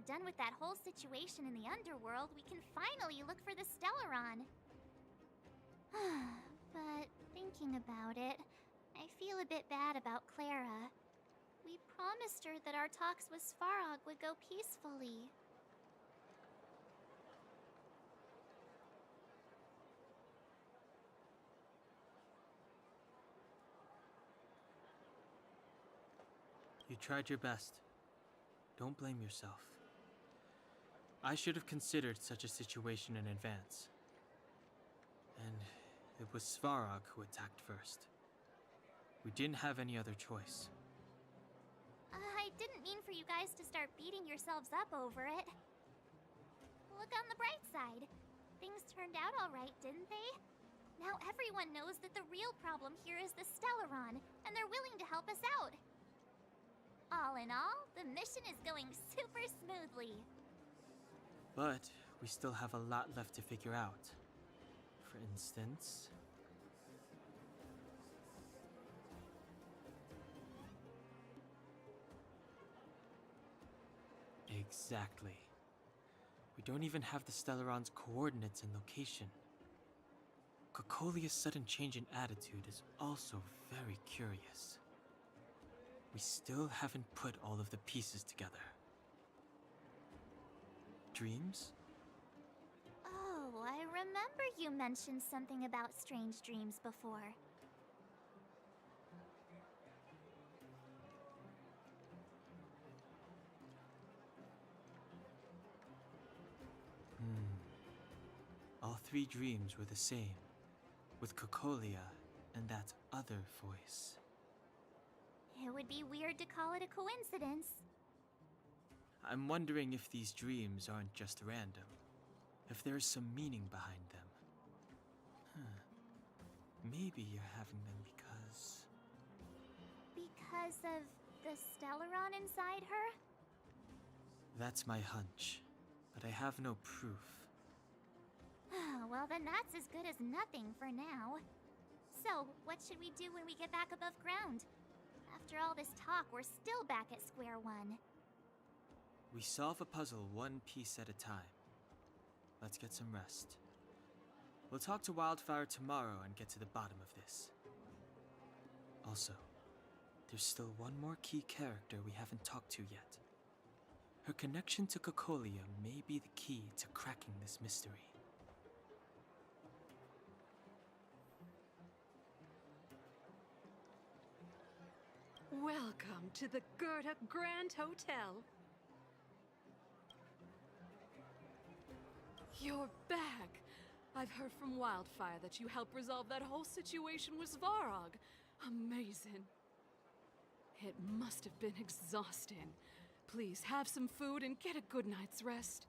we're done with that whole situation in the underworld, we can finally look for the Stellaron. But thinking about it, I feel a bit bad about Clara. We promised her that our talks with Svarog would go peacefully. You tried your best. Don't blame yourself. I should have considered such a situation in advance. And it was Svarog who attacked first. We didn't have any other choice. I didn't mean for you guys to start beating yourselves up over it. Look on the bright side. Things turned out alright, didn't they? Now everyone knows that the real problem here is the Stellaron, and they're willing to help us out. All in all, the mission is going super smoothly. But we still have a lot left to figure out. For instance... Exactly. We don't even have the Stellaron's coordinates and location. Cocolia's sudden change in attitude is also very curious. We still haven't put all of the pieces together. Dreams? Oh, I remember you mentioned something about strange dreams before. All three dreams were the same, with Cocolia and that other voice. It would be weird to call it a coincidence. I'm wondering if these dreams aren't just random, if there is some meaning behind them. Maybe you're having them because... Because of the Stellaron inside her? That's my hunch, but I have no proof. Well, then that's as good as nothing for now. So, what should we do when we get back above ground? After all this talk, we're still back at square one. We solve a puzzle one piece at a time. Let's get some rest. We'll talk to Wildfire tomorrow and get to the bottom of this. Also, there's still one more key character we haven't talked to yet. Her connection to Cocolia may be the key to cracking this mystery. Welcome to the Goethe Grand Hotel. You're back. I've heard from Wildfire that you helped resolve that whole situation with Svarog. Amazing. It must have been exhausting. Please have some food and get a good night's rest.